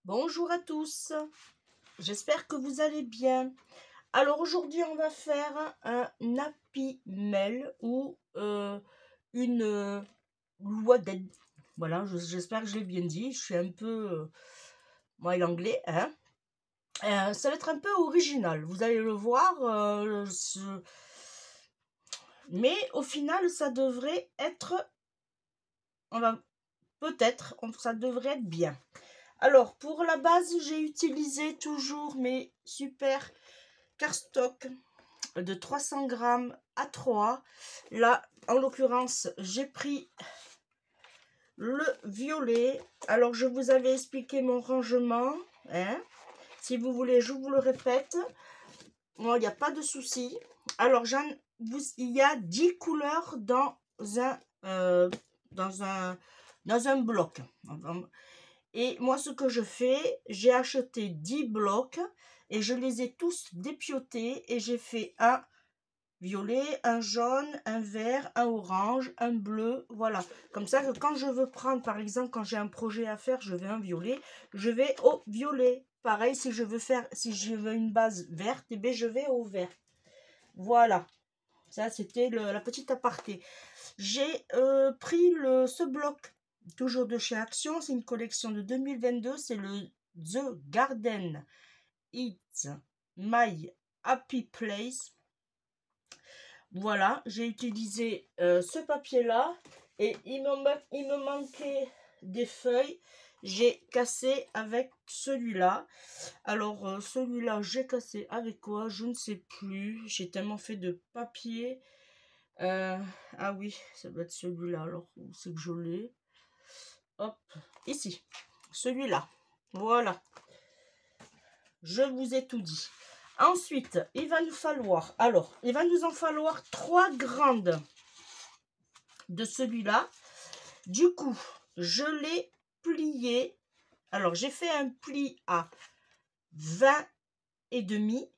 Bonjour à tous, j'espère que vous allez bien. Alors aujourd'hui on va faire un Happy Mail ou une loi d'aide. Voilà, j'espère que je l'ai bien dit, je suis un peu moi l'anglais, hein. Ça va être un peu original, vous allez le voir, mais au final ça devrait être, ça devrait être bien. Alors, pour la base, j'ai utilisé toujours mes super cardstock de 300 grammes A3. Là, en l'occurrence, j'ai pris le violet. Alors, je vous avais expliqué mon rangement, hein. Si vous voulez, je vous le répète. Moi, il n'y a pas de souci. Alors, il y a 10 couleurs dans un bloc. Et moi, ce que je fais, j'ai acheté 10 blocs et je les ai tous dépiotés et j'ai fait un violet, un jaune, un vert, un orange, un bleu, voilà. Comme ça que quand je veux prendre, par exemple, quand j'ai un projet à faire, je veux un violet, je vais au violet. Pareil, si je veux une base verte, eh bien, je vais au vert. Voilà. Ça, c'était la petite aparté. J'ai pris ce bloc toujours de chez Action, c'est une collection de 2022, c'est le The Garden It's My Happy Place. Voilà, j'ai utilisé ce papier là et il me manquait des feuilles, j'ai cassé avec celui-là. Alors celui-là j'ai cassé avec quoi, je ne sais plus, j'ai tellement fait de papier. Ah oui, ça doit être celui-là, alors où c'est que je l'ai? Hop, ici, celui-là. Voilà. Je vous ai tout dit. Ensuite, il va nous falloir, il va nous en falloir 3 grandes de celui-là. Du coup, je l'ai plié. Alors, j'ai fait un pli à 20 et demi.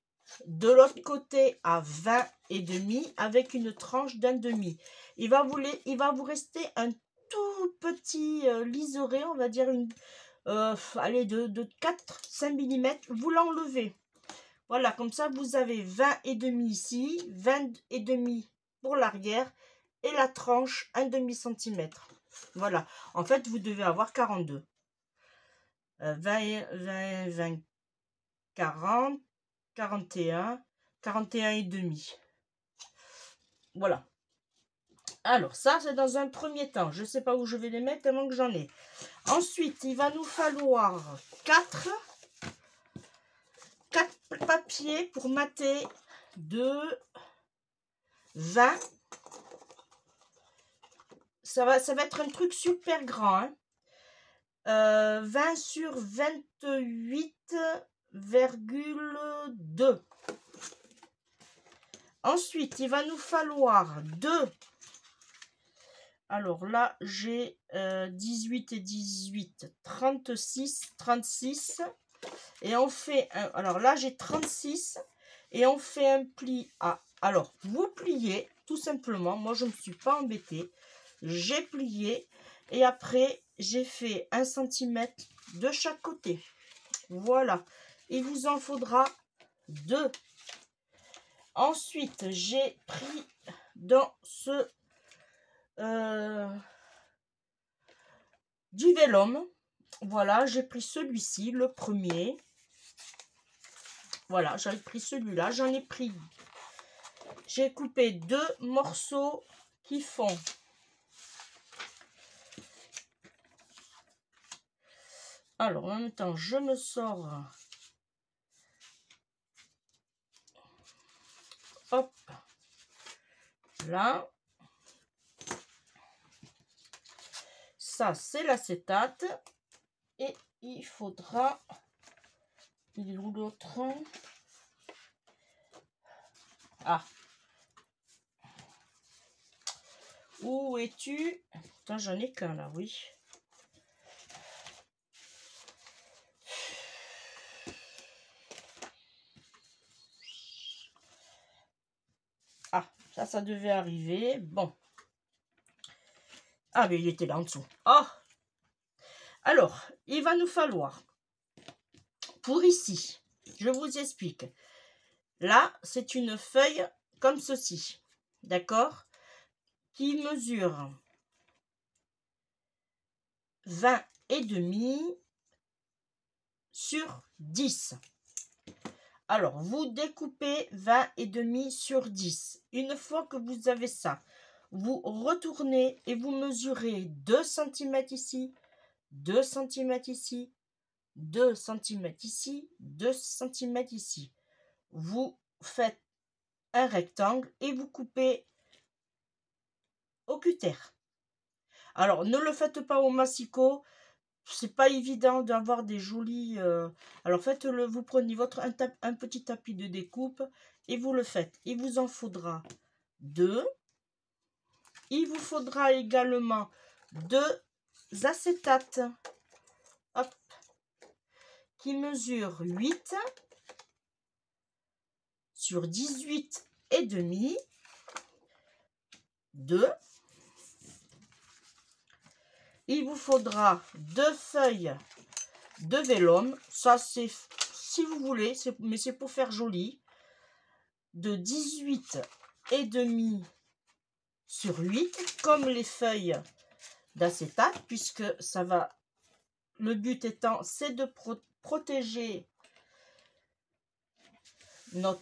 De l'autre côté à 20 et demi avec une tranche d'un demi. Il va vous rester un tout petit liseré, on va dire allez, de 4-5 mm, vous l'enlevez. Voilà, comme ça vous avez 20 et demi ici, 20 et demi pour l'arrière et la tranche 1,5 cm. Voilà, en fait vous devez avoir 42. 20, 40, 41, 41 et demi. Voilà. Alors, ça, c'est dans un premier temps. Je ne sais pas où je vais les mettre tellement que j'en ai. Ensuite, il va nous falloir 4 papiers pour mater de 20. Ça va être un truc super grand. Hein. 20 sur 28,2. Ensuite, il va nous falloir 2. Alors là, j'ai 18 et 18, 36, 36. Et on fait un... Alors là, j'ai 36. Et on fait un pli à... Alors, vous pliez, tout simplement. Moi, je ne me suis pas embêtée. J'ai plié. Et après, j'ai fait 1 cm de chaque côté. Voilà. Il vous en faudra 2. Ensuite, j'ai pris dans ce... du vélum. Voilà, j'ai pris celui-ci, le premier. Voilà, j'avais pris celui-là. J'en ai pris. J'ai coupé 2 morceaux qui font. Alors, en même temps, je me sors. Hop. Là. Ça, c'est l'acétate. Et il faudra... Il est où l'autre? Ah. Où es-tu? Putain, j'en ai qu'un là, oui. Ah, ça devait arriver. Bon. Ah, mais il était là en dessous. Ah. Alors, il va nous falloir pour ici, je vous explique. Là, c'est une feuille comme ceci, d'accord, qui mesure 20,5 sur 10. Alors, vous découpez 20,5 sur 10. Une fois que vous avez ça, vous retournez et vous mesurez 2 cm ici, 2 cm ici, 2 cm ici, 2 cm ici. Vous faites un rectangle et vous coupez au cutter. Alors, ne le faites pas au massicot. C'est pas évident d'avoir des jolis... Alors, faites-le. Vous prenez un petit tapis de découpe et vous le faites. Il vous en faudra 2. Il vous faudra également 2 acétates. Hop. Qui mesurent 8 sur 18,5. 2. Il vous faudra 2 feuilles de vélum. Ça, c'est si vous voulez, mais c'est pour faire joli. De 18,5 sur 8, comme les feuilles d'acétate, puisque ça va... Le but étant, c'est de protéger nos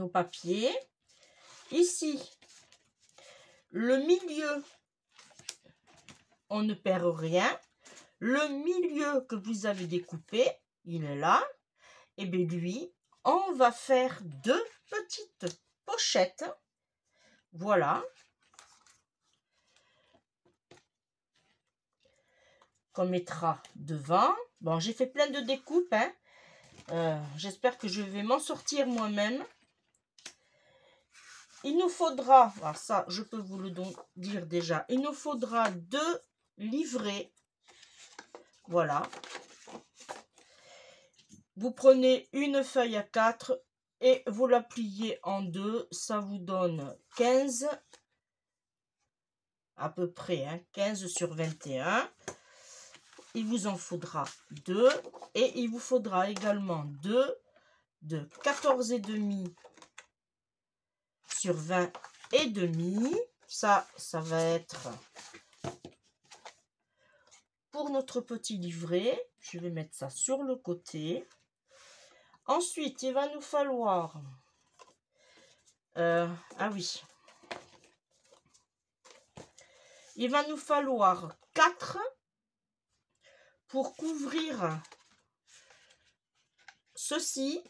papiers. Ici, le milieu, on ne perd rien. Le milieu que vous avez découpé, il est là. Et bien lui, on va faire 2 petites pochettes. Voilà. Qu'on mettra devant. Bon, j'ai fait plein de découpes. Hein. J'espère que je vais m'en sortir moi-même. Il nous faudra, alors ça je peux vous le dire déjà, il nous faudra 2 livrets. Voilà. Vous prenez une feuille à 4 et vous la pliez en 2. Ça vous donne 15 à peu près, hein, 15 sur 21. Il vous en faudra 2 et il vous faudra également 2 de 14,5 sur 20,5. Ça va être pour notre petit livret. Je vais mettre ça sur le côté. Ensuite, il va nous falloir... ah oui. Il va nous falloir 4 pour couvrir ceci.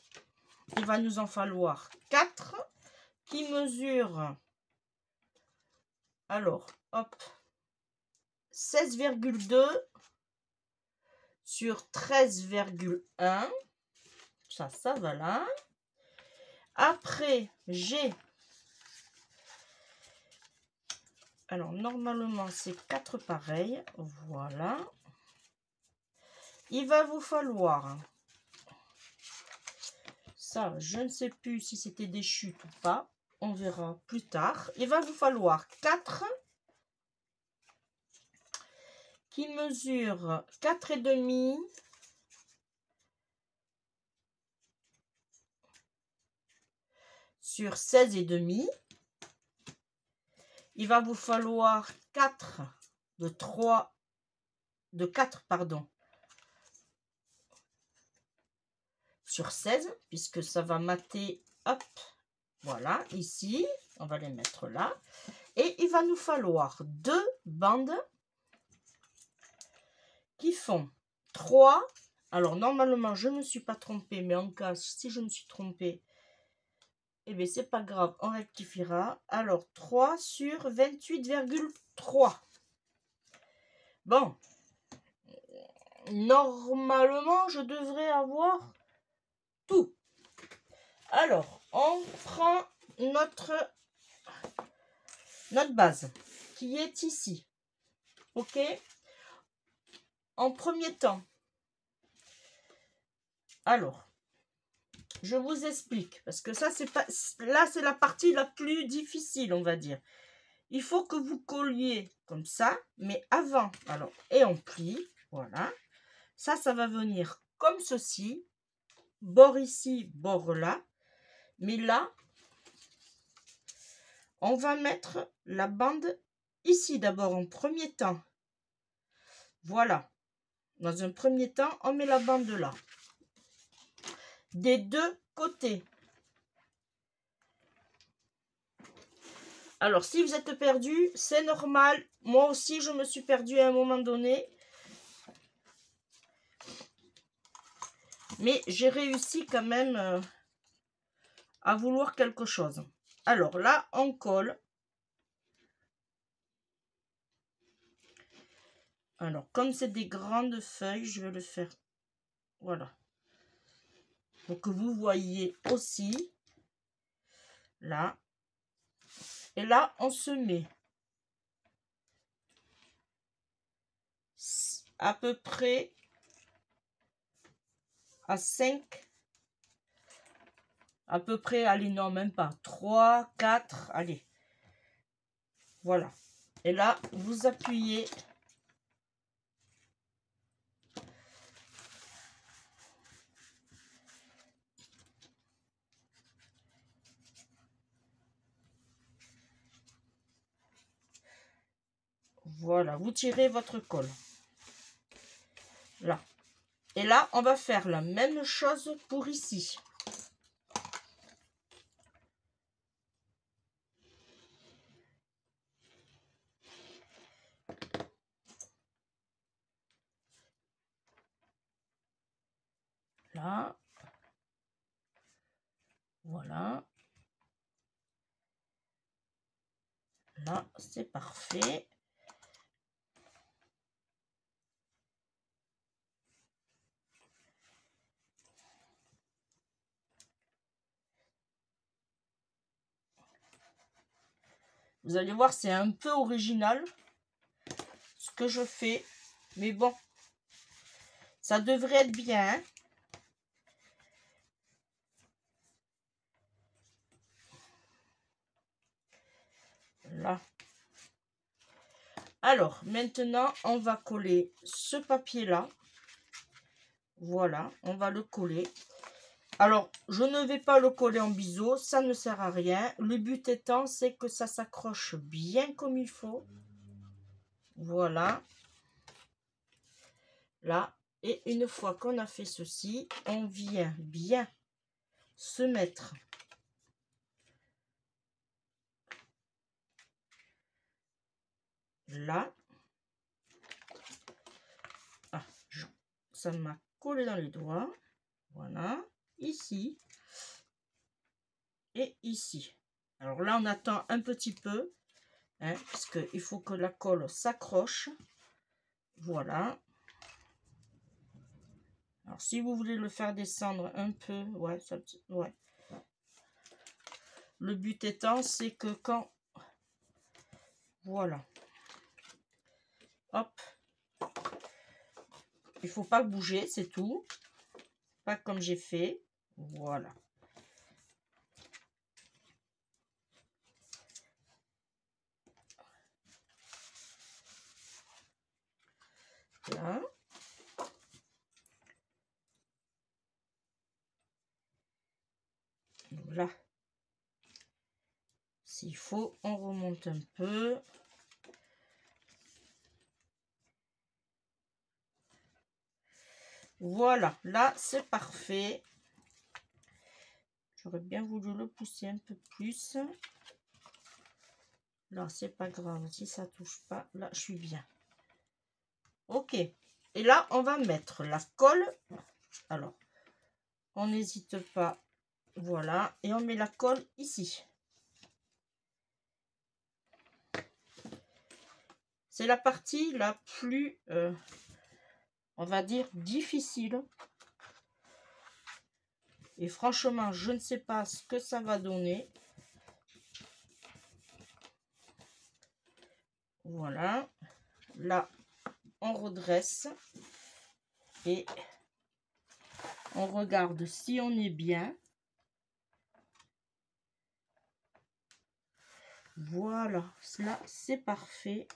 Il va nous en falloir 4 qui mesurent... Alors, hop. 16,2 sur 13,1. Ça va là. Après, j'ai... Alors, normalement, c'est 4 pareils. Voilà. Il va vous falloir... Ça, je ne sais plus si c'était des chutes ou pas. On verra plus tard. Il va vous falloir 4 qui mesurent 4,5 sur 16,5. Il va vous falloir 4 de 4 pardon sur 16 puisque ça va mater. Hop, voilà, ici on va les mettre là et il va nous falloir 2 bandes qui font 3. Alors normalement je ne me suis pas trompée, mais en cas si je me suis trompée, eh bien c'est pas grave, on rectifiera. Alors 3 sur 28,3. Bon, normalement je devrais avoir tout. Alors on prend notre base qui est ici. Ok, en premier temps, alors je vous explique parce que ça c'est pas là, c'est la partie la plus difficile, on va dire. Il faut que vous colliez comme ça, mais avant, alors, et on plie, voilà. Ça va venir comme ceci. Bord ici, bord là. Mais là, on va mettre la bande ici d'abord en premier temps. Voilà. Dans un premier temps, on met la bande là. Des deux côtés. Alors, si vous êtes perdu, c'est normal. Moi aussi, je me suis perdue à un moment donné. Mais j'ai réussi quand même à vouloir quelque chose. Alors là, on colle. Alors, comme c'est des grandes feuilles, je vais le faire. Voilà. Pour que vous voyez aussi. Là. Et là, on se met à peu près à 5. À peu près, allez, non, même pas. 3, 4, allez. Voilà. Et là, vous appuyez. Voilà, vous tirez votre colle. Là. Et là, on va faire la même chose pour ici. Là. Voilà. Là, c'est parfait. Vous allez voir, c'est un peu original ce que je fais. Mais bon, ça devrait être bien. Hein. Là. Alors, maintenant, on va coller ce papier-là. Voilà, on va le coller. Alors, je ne vais pas le coller en biseau, ça ne sert à rien. Le but étant, c'est que ça s'accroche bien comme il faut. Voilà. Là. Et une fois qu'on a fait ceci, on vient bien se mettre là. Ah, ça m'a collé dans les doigts. Voilà. Ici. Et ici. Alors là, on attend un petit peu. Hein, parce qu'il faut que la colle s'accroche. Voilà. Alors, si vous voulez le faire descendre un peu, ouais, ça, ouais. Le but étant, c'est que quand... Voilà. Hop. Il faut pas bouger, c'est tout. Pas comme j'ai fait. Voilà. Là. Là. S'il faut, on remonte un peu. Voilà, là c'est parfait. J'aurais bien voulu le pousser un peu plus. Là, c'est pas grave, si ça touche pas, là je suis bien. Ok, et là on va mettre la colle. Alors, on n'hésite pas. Voilà, et on met la colle ici. C'est la partie la plus, on va dire, difficile. Et franchement, je ne sais pas ce que ça va donner. Voilà. Là, on redresse. Et on regarde si on est bien. Voilà. Là, c'est parfait.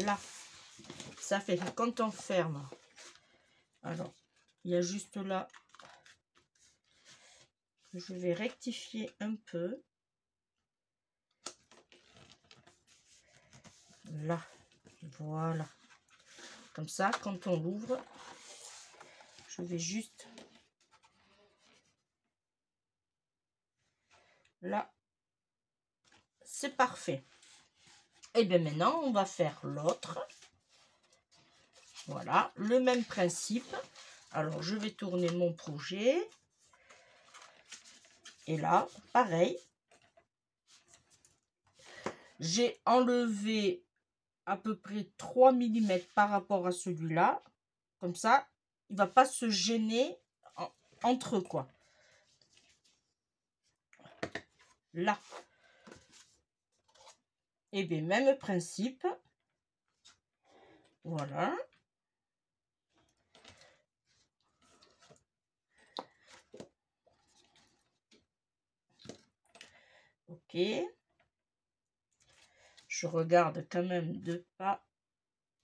là. Ça fait que quand on ferme, alors, il y a juste là, je vais rectifier un peu. Là, voilà. Comme ça, quand on l'ouvre, je vais juste là. C'est parfait. Et bien maintenant, on va faire l'autre. Voilà, le même principe. Alors, je vais tourner mon projet. Et là, pareil. J'ai enlevé à peu près 3 mm par rapport à celui-là. Comme ça, il ne va pas se gêner entre eux, quoi. Là. Et bien, même principe. Voilà. Ok. Je regarde quand même de pas.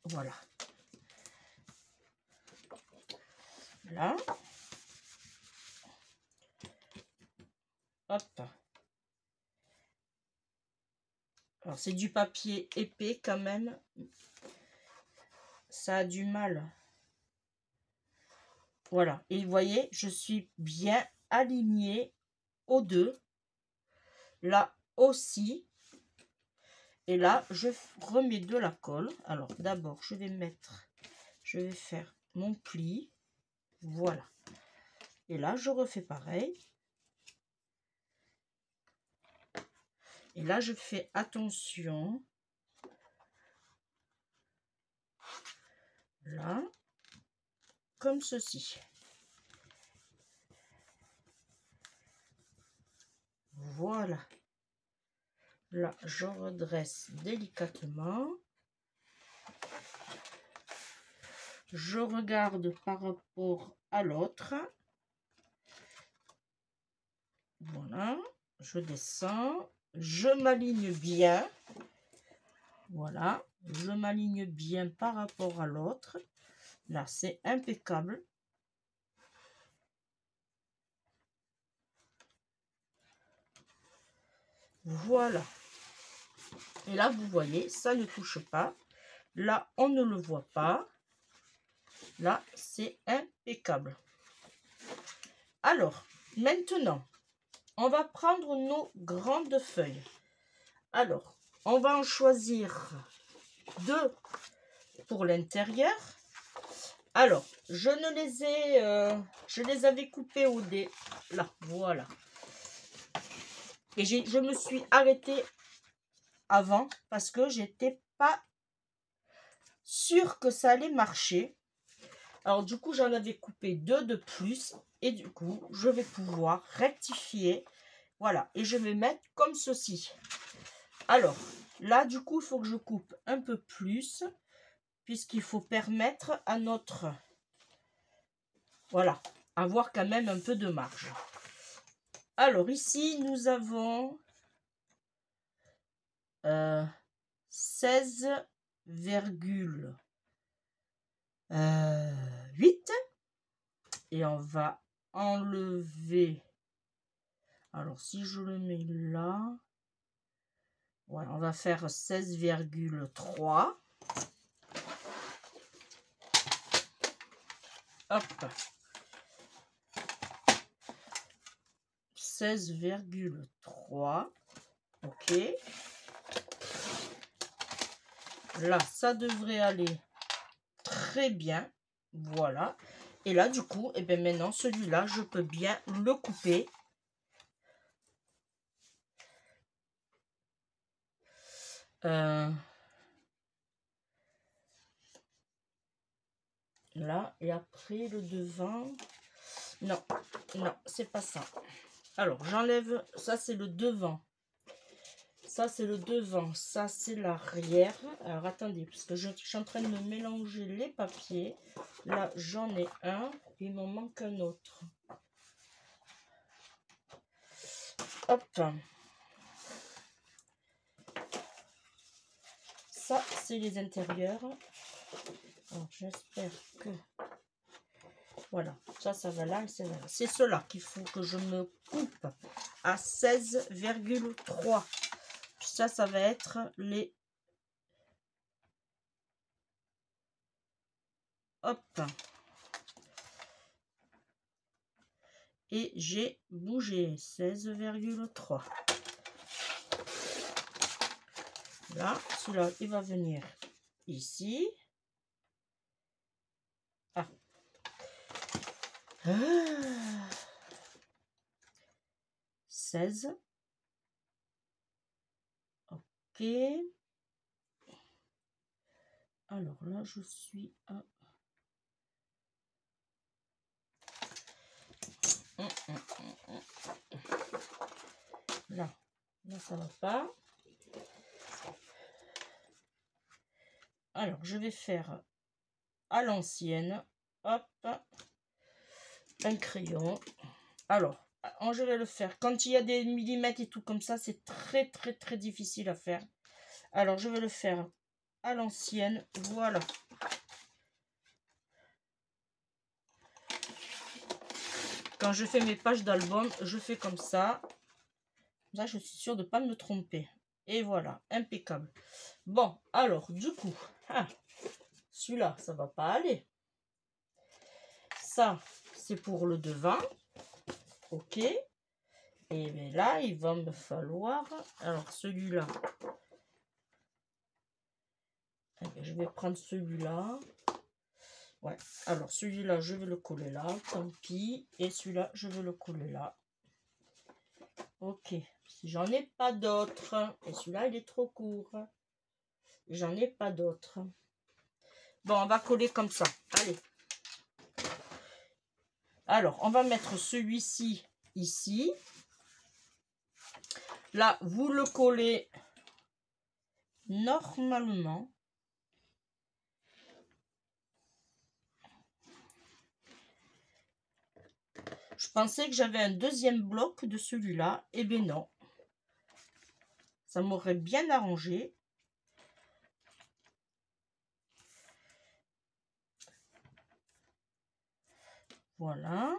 Voilà. Là. Hop. Alors, c'est du papier épais quand même. Ça a du mal. Voilà. Et vous voyez, je suis bien alignée aux deux. Là aussi. Et là, je remets de la colle. Alors, d'abord, je vais faire mon pli. Voilà. Et là, je refais pareil. Et là, je fais attention. Là. Comme ceci. Voilà. Là, je redresse délicatement. Je regarde par rapport à l'autre. Voilà. Je descends. Je m'aligne bien. Voilà. Je m'aligne bien par rapport à l'autre. Là, c'est impeccable. Voilà. Et là, vous voyez, ça ne touche pas. Là, on ne le voit pas. Là, c'est impeccable. Alors, maintenant, on va prendre nos grandes feuilles. Alors, on va en choisir 2 pour l'intérieur. Alors, je les avais coupées au dé. Là, voilà. Et je me suis arrêtée avant parce que j'étais pas sûre que ça allait marcher. Alors, du coup, j'en avais coupé 2 de plus. Et du coup, je vais pouvoir rectifier. Voilà. Et je vais mettre comme ceci. Alors, là, du coup, il faut que je coupe un peu plus. Puisqu'il faut permettre à notre... Voilà. Avoir quand même un peu de marge. Alors, ici, nous avons 16,8. Et on va enlever... Alors, si je le mets là... Ouais, on va faire 16,3. Hop. 16,3. Ok. Là, ça devrait aller très bien. Voilà. Et là, du coup, et bien maintenant, celui-là, je peux bien le couper. Là, et après, le devant... Non, non, c'est pas ça. Alors, j'enlève... Ça, c'est le devant. Ça, c'est le devant. Ça, c'est l'arrière. Alors, attendez, parce que je suis en train de me mélanger les papiers. Là, j'en ai un. Il m'en manque un autre. Hop. Ça, casser les intérieurs. J'espère que... Voilà, ça va là. C'est cela qu'il faut que je me coupe à 16,3. Ça va être les... Hop. Et j'ai bougé 16,3. Là, celui-là, il va venir ici. Ah. 16. Ok. Alors là, je suis à... Là, ça va pas. Alors, je vais faire à l'ancienne. Hop. Un crayon. Alors, je vais le faire. Quand il y a des millimètres et tout comme ça, c'est très difficile à faire. Alors, je vais le faire à l'ancienne. Voilà. Quand je fais mes pages d'album, je fais comme ça. Là, je suis sûre de ne pas me tromper. Et voilà, impeccable. Bon, alors, du coup, celui-là, ça va pas aller. Ça, c'est pour le devant. Ok. Et bien là, il va me falloir... Alors, celui-là. Je vais prendre celui-là. Ouais. Alors, celui-là, je vais le coller là. Tant pis. Et celui-là, je vais le coller là. Ok. Si j'en ai pas d'autres. Et celui-là, il est trop court. J'en ai pas d'autres. Bon, on va coller comme ça. Allez. Alors, on va mettre celui-ci ici. Là, vous le collez normalement. Je pensais que j'avais un deuxième bloc de celui-là. Eh bien non. Ça m'aurait bien arrangé. Voilà.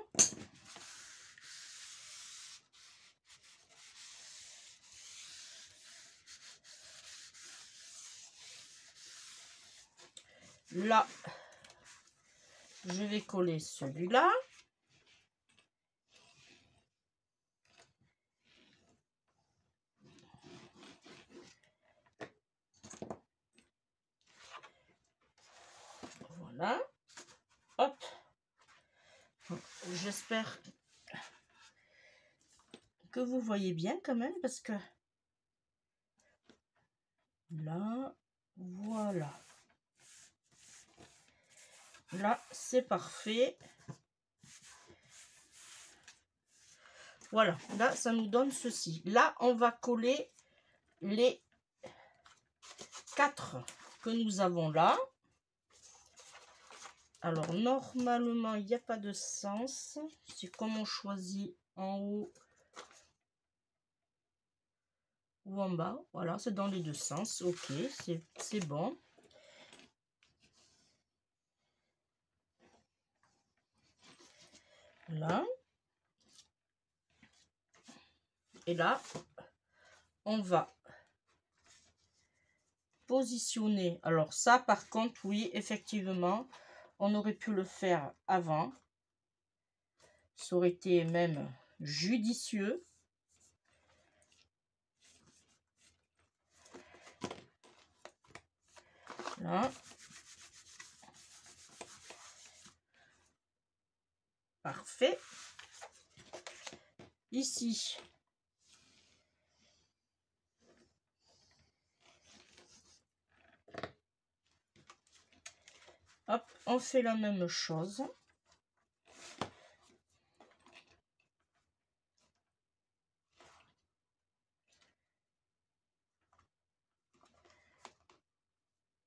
Là, je vais coller celui-là. Voilà. Hop. J'espère que vous voyez bien quand même parce que là, voilà. Là, c'est parfait. Voilà, là, ça nous donne ceci. Là, on va coller les 4 que nous avons là. Alors, normalement, il n'y a pas de sens. C'est comme on choisit en haut ou en bas. Voilà, c'est dans les deux sens. Ok, c'est bon. Là. Et là, on va positionner. Alors ça, par contre, oui, effectivement, on aurait pu le faire avant. Ça aurait été même judicieux. Là. Parfait. Ici. Hop, on fait la même chose.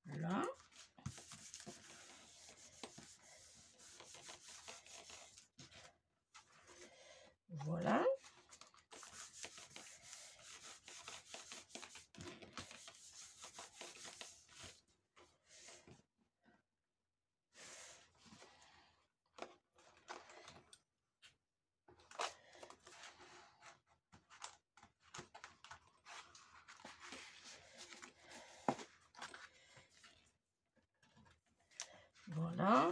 Là. Voilà. Voilà.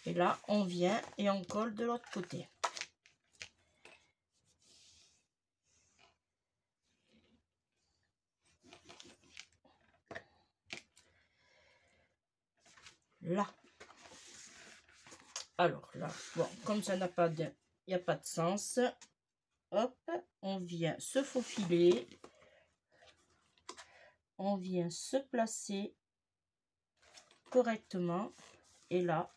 Et là, on vient et on colle de l'autre côté. Là. Alors là, bon, comme ça n'a pas de, il n'y a pas de sens. Hop, on vient se faufiler. On vient se placer correctement. Et là,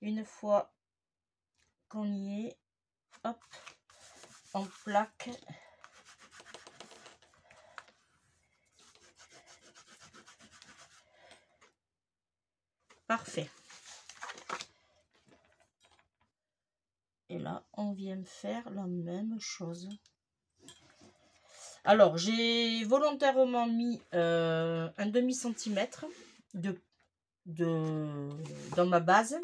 une fois qu'on y est, hop, on plaque. Parfait. Et là, on vient faire la même chose. Alors, j'ai volontairement mis un demi-centimètre dans ma base.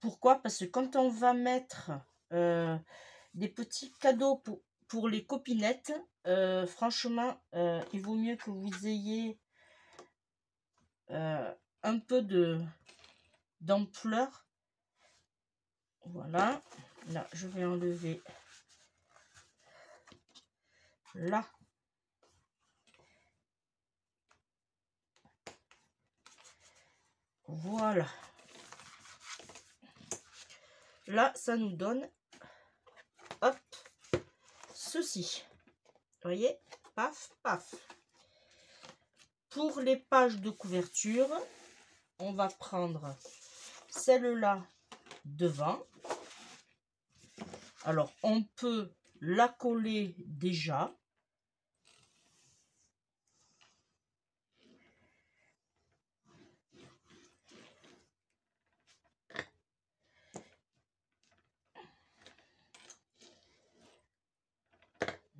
Pourquoi? Parce que quand on va mettre des petits cadeaux pour les copinettes, franchement, il vaut mieux que vous ayez un peu d'ampleur. Voilà. Là, je vais enlever là. Voilà. Là, ça nous donne, hop, ceci. Vous voyez? Paf, paf. Pour les pages de couverture, on va prendre celle-là devant. Alors, on peut la coller déjà.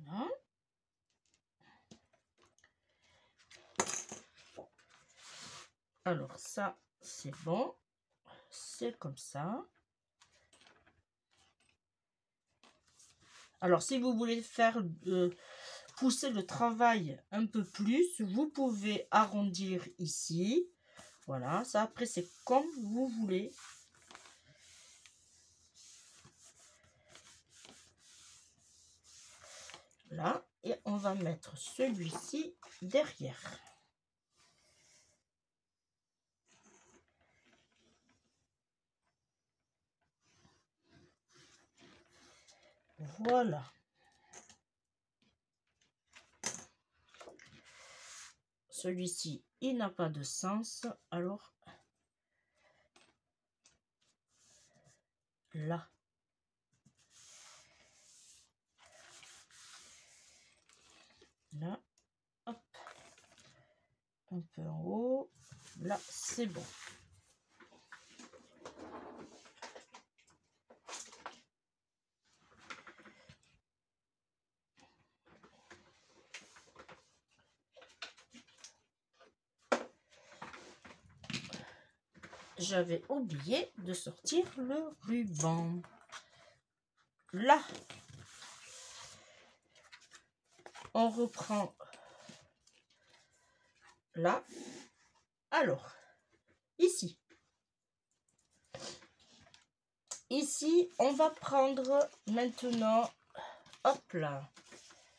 Voilà. Alors, ça, c'est bon. C'est comme ça. Alors, si vous voulez faire pousser le travail un peu plus, vous pouvez arrondir ici. Voilà, ça après c'est comme vous voulez. Là, et on va mettre celui-ci derrière. Voilà. Celui-ci, il n'a pas de sens. Alors, là. Là, hop. Un peu en haut. Là, c'est bon. J'avais oublié de sortir le ruban. Là, on reprend là. Alors, ici. Ici, on va prendre maintenant, hop là,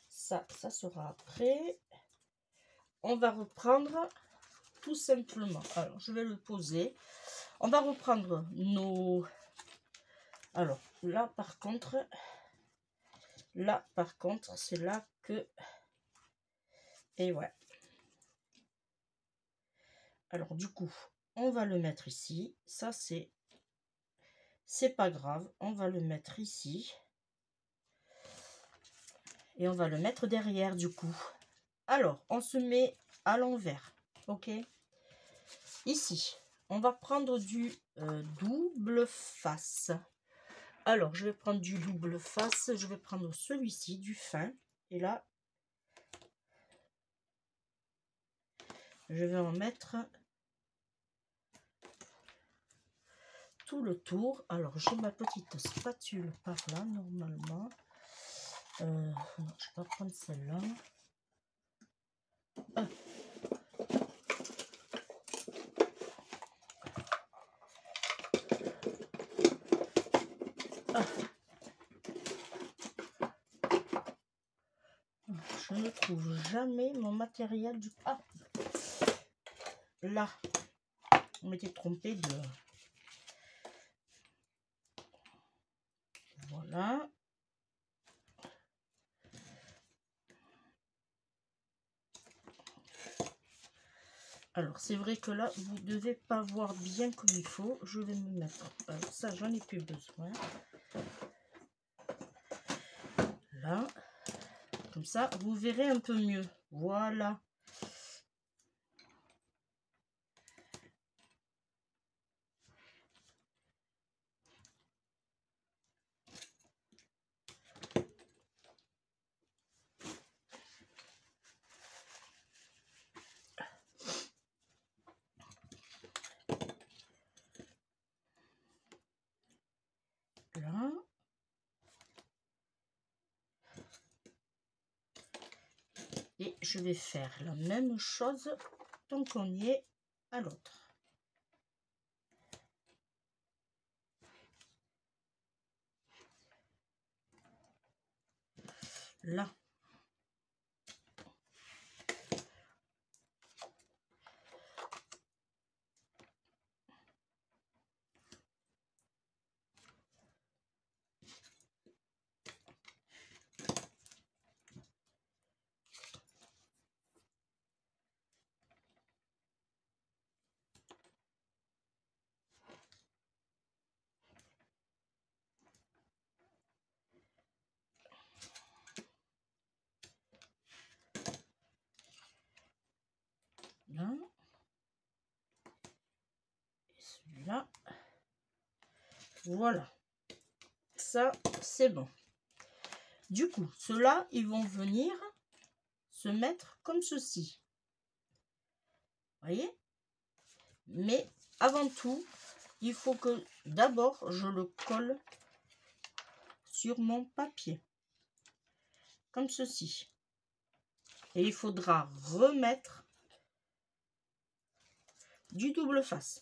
ça sera après. On va reprendre tout simplement. Alors, je vais le poser. On va reprendre nos... Alors, là, par contre, c'est là que... Et ouais. Alors, du coup, on va le mettre ici. Ça, c'est pas grave. On va le mettre ici. Et on va le mettre derrière, du coup. Alors, on se met à l'envers. Ok? Ici, on va prendre du double face. Alors, je vais prendre du double face. Je vais prendre celui-ci, du fin. Et là, je vais en mettre tout le tour. Alors, j'ai ma petite spatule par là, normalement. Non, je vais pas prendre celle-là. Je ne trouve jamais mon matériel du... Ah, là, on m'était trompé de... Voilà. Alors, c'est vrai que là, vous ne devez pas voir bien comme il faut. Je vais me mettre... Alors, ça, j'en ai plus besoin. Là. Comme ça, vous verrez un peu mieux. Voilà. Là. Et je vais faire la même chose tant qu'on y est à l'autre. Là. Là. Et celui-là. Voilà. Ça, c'est bon. Du coup, ceux-là, ils vont venir se mettre comme ceci. Voyez? Mais avant tout, il faut que d'abord je le colle sur mon papier. Comme ceci. Et il faudra remettre du double face.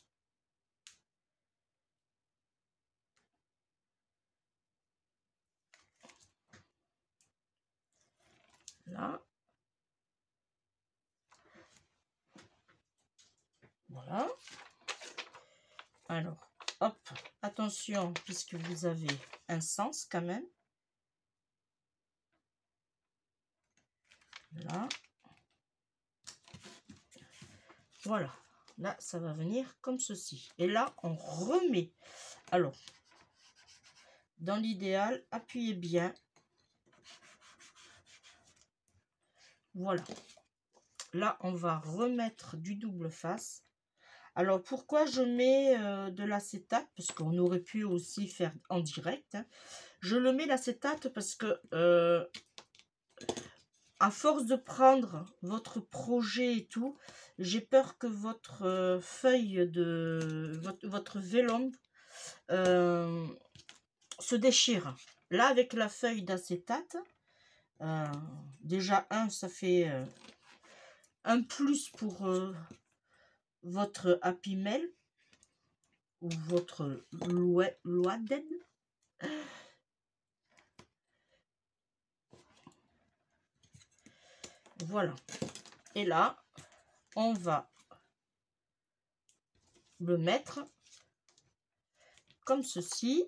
Là. Voilà. Alors, hop, attention, puisque vous avez un sens quand même. Là. Voilà. Là, ça va venir comme ceci. Et là, on remet. Alors, dans l'idéal, appuyez bien. Voilà. Là, on va remettre du double face. Alors, pourquoi je mets de l'acétate? Parce qu'on aurait pu aussi faire en direct. Hein. Je le mets l'acétate parce que, à force de prendre votre projet et tout, j'ai peur que votre feuille de... votre vélon se déchire. Là, avec la feuille d'acétate, déjà, ça fait un plus pour votre Happy Mail ou votre Loaden. Voilà. Et là, on va le mettre comme ceci.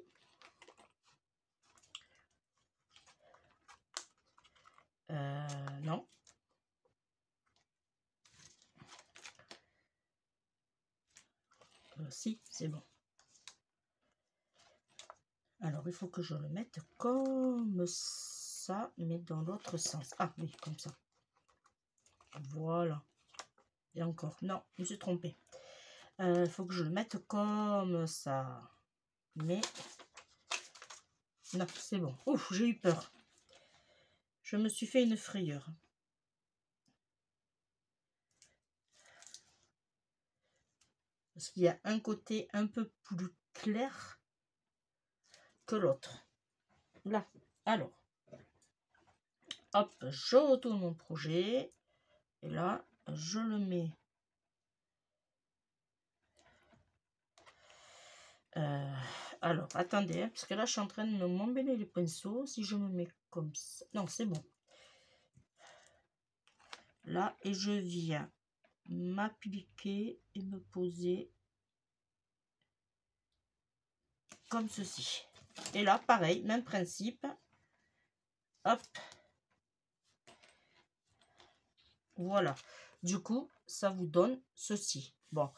Non. Si, c'est bon. Alors, il faut que je le mette comme ça, mais dans l'autre sens. Ah oui, comme ça. Voilà. Et encore. Non, je me suis trompée. Il faut que je le mette comme ça. Mais... non, c'est bon. Ouf, j'ai eu peur. Je me suis fait une frayeur. Parce qu'il y a un côté un peu plus clair que l'autre. Là. Alors. Hop, je retourne mon projet. Et là, je le mets Alors, attendez, hein, parce que là, je suis en train de me m'embêter les pinceaux. Si je me mets comme ça... Non, c'est bon. Là, et je viens m'appliquer et me poser comme ceci. Et là, pareil, même principe. Hop. Voilà. Du coup, ça vous donne ceci. Bon.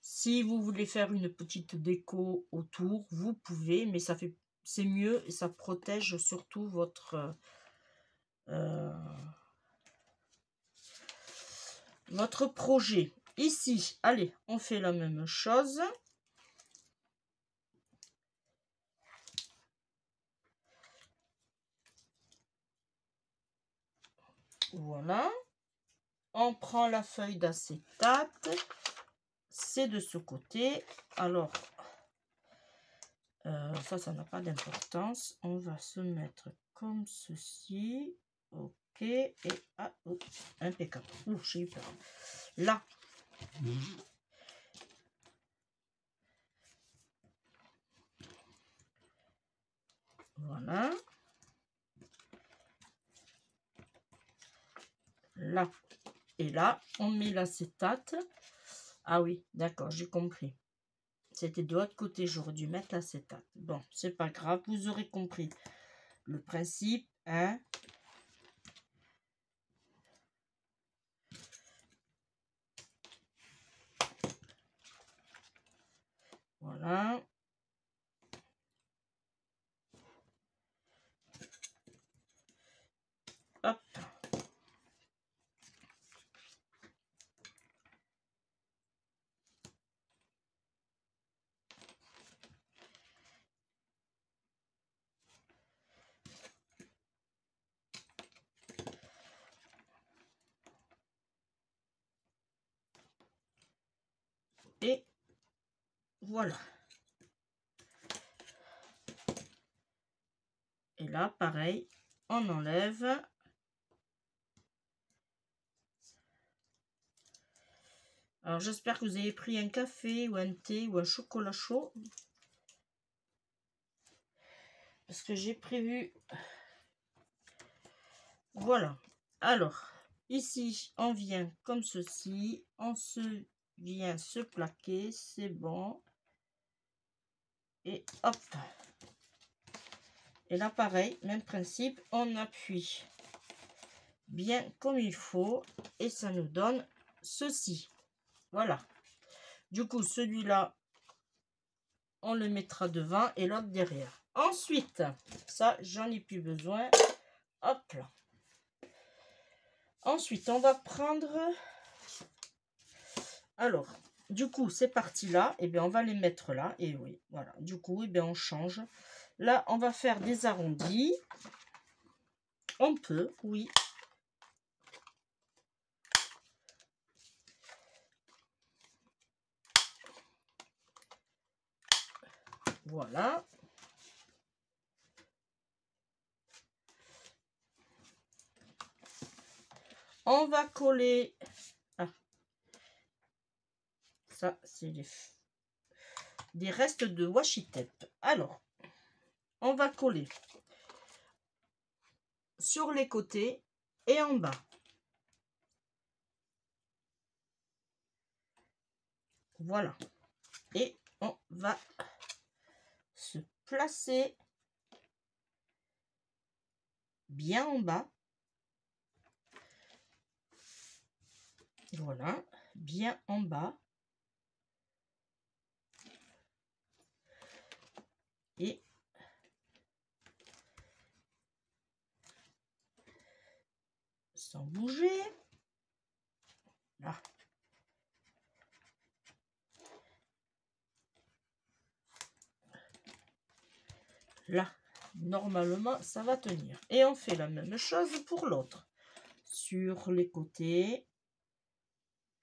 Si vous voulez faire une petite déco autour, vous pouvez, mais ça fait, c'est mieux et ça protège surtout votre projet. Ici, allez, on fait la même chose. Voilà. On prend la feuille d'acétate. C'est de ce côté. Alors, ça n'a pas d'importance. On va se mettre comme ceci. Ok. Et ah, oh, impeccable. Ouh, j'ai eu peur. Là. Voilà. Là. Et là, on met l'acétate. Ah oui, d'accord, j'ai compris. C'était de l'autre côté, j'aurais dû mettre l'acétate. Bon, c'est pas grave, vous aurez compris le principe, hein. Voilà. Hop. Et voilà. Et là, pareil, on enlève. Alors, j'espère que vous avez pris un café ou un thé ou un chocolat chaud. Parce que j'ai prévu... Voilà. Alors, ici, on vient comme ceci. On se vient se plaquer. C'est bon. Et hop. Et là, pareil, même principe. On appuie bien comme il faut. Et ça nous donne ceci. Voilà. Du coup, celui-là, on le mettra devant et l'autre derrière. Ensuite, ça, j'en ai plus besoin. Hop là. Ensuite, on va prendre... Alors, du coup, ces parties-là, et bien, on va les mettre là. Et oui, voilà. Du coup, et bien, on change. Là, on va faire des arrondis. On peut, oui. Voilà. On va coller... Ah. Ça, c'est des restes de washi tape. Alors, on va coller sur les côtés et en bas. Voilà. Et on va se placer bien en bas. Voilà, bien en bas. Et sans bouger. Là. Là, normalement, ça va tenir. Et on fait la même chose pour l'autre. Sur les côtés.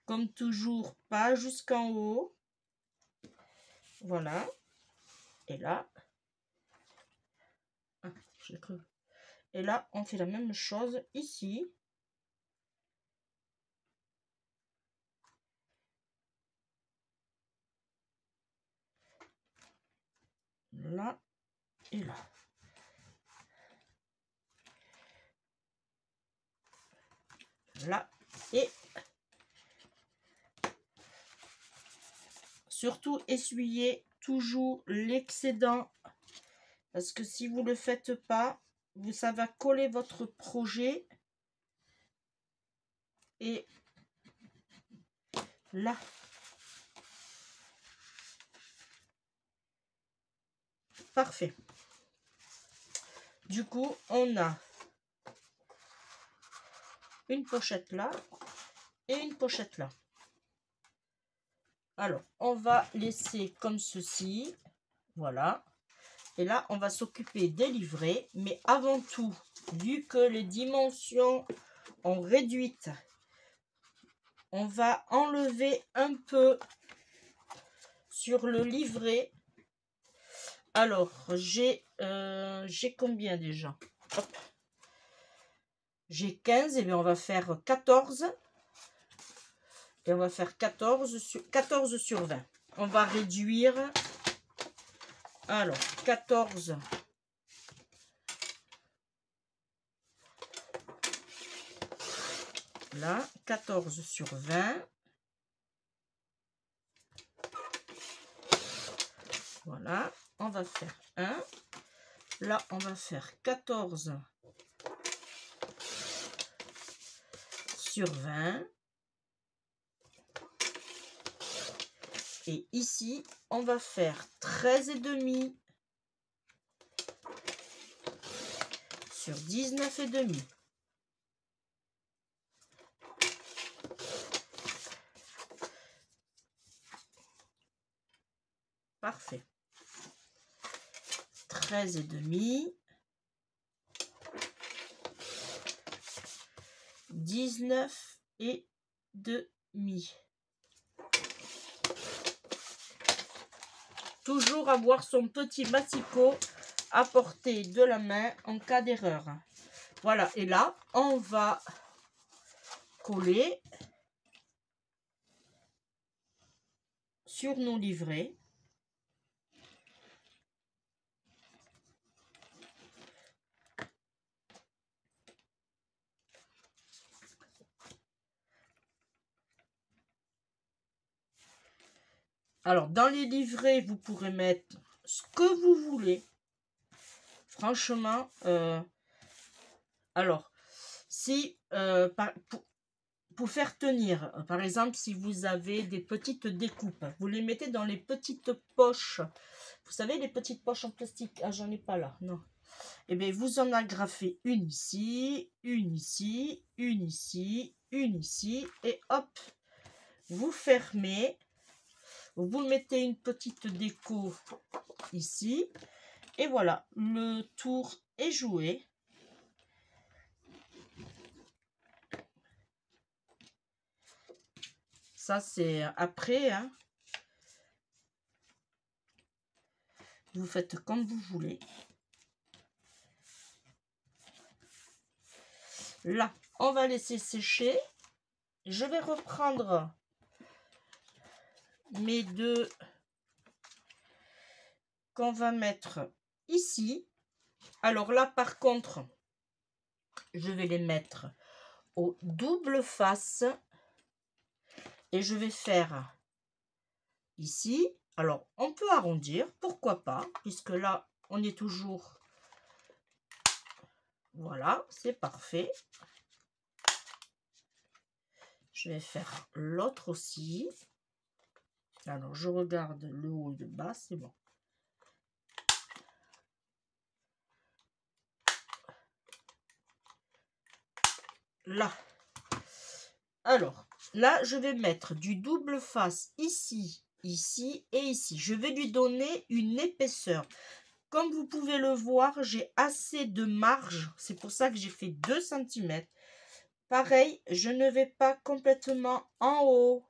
Comme toujours, pas jusqu'en haut. Voilà. Et là. Ah, j'ai cru. Et là, on fait la même chose ici. là et là. Là et surtout essuyez toujours l'excédent parce que si vous le faites pas, ça va coller votre projet et là. Parfait. Du coup, on a une pochette là et une pochette là. Alors, on va laisser comme ceci. Voilà. Et là, on va s'occuper des livrets. Mais avant tout, vu que les dimensions ont réduite, on va enlever un peu sur le livret. Alors, j'ai combien déjà? J'ai 15, et bien on va faire 14. Et on va faire 14 sur 20. On va réduire. Alors, 14. Là, 14 sur 20. Voilà, on va faire 1. Là, on va faire 14 sur 20. Et ici, on va faire 13,5 sur 19,5. Parfait. 13,5. 19,5. Toujours avoir son petit massicot à portée de la main en cas d'erreur. Voilà, et là, on va coller sur nos livrets. Alors, dans les livrets, vous pourrez mettre ce que vous voulez. Franchement, alors, si pour faire tenir, par exemple, si vous avez des petites découpes, vous les mettez dans les petites poches. Vous savez, les petites poches en plastique. Ah, j'en ai pas là, non. Et bien, vous en agrafez une ici, une ici, une ici, une ici. Et hop, vous fermez. Vous mettez une petite déco ici. Et voilà, le tour est joué. Ça, c'est après. Hein. Vous faites comme vous voulez. Là, on va laisser sécher. Je vais reprendre mes deux qu'on va mettre ici. Alors là, par contre, je vais les mettre au double face. Et je vais faire ici. Alors, on peut arrondir, pourquoi pas, puisque là, on est toujours... Voilà, c'est parfait. Je vais faire l'autre aussi. Alors, je regarde le haut et le bas, c'est bon. Là. Alors, là, je vais mettre du double face ici, ici et ici. Je vais lui donner une épaisseur. Comme vous pouvez le voir, j'ai assez de marge. C'est pour ça que j'ai fait 2 cm. Pareil, je ne vais pas complètement en haut.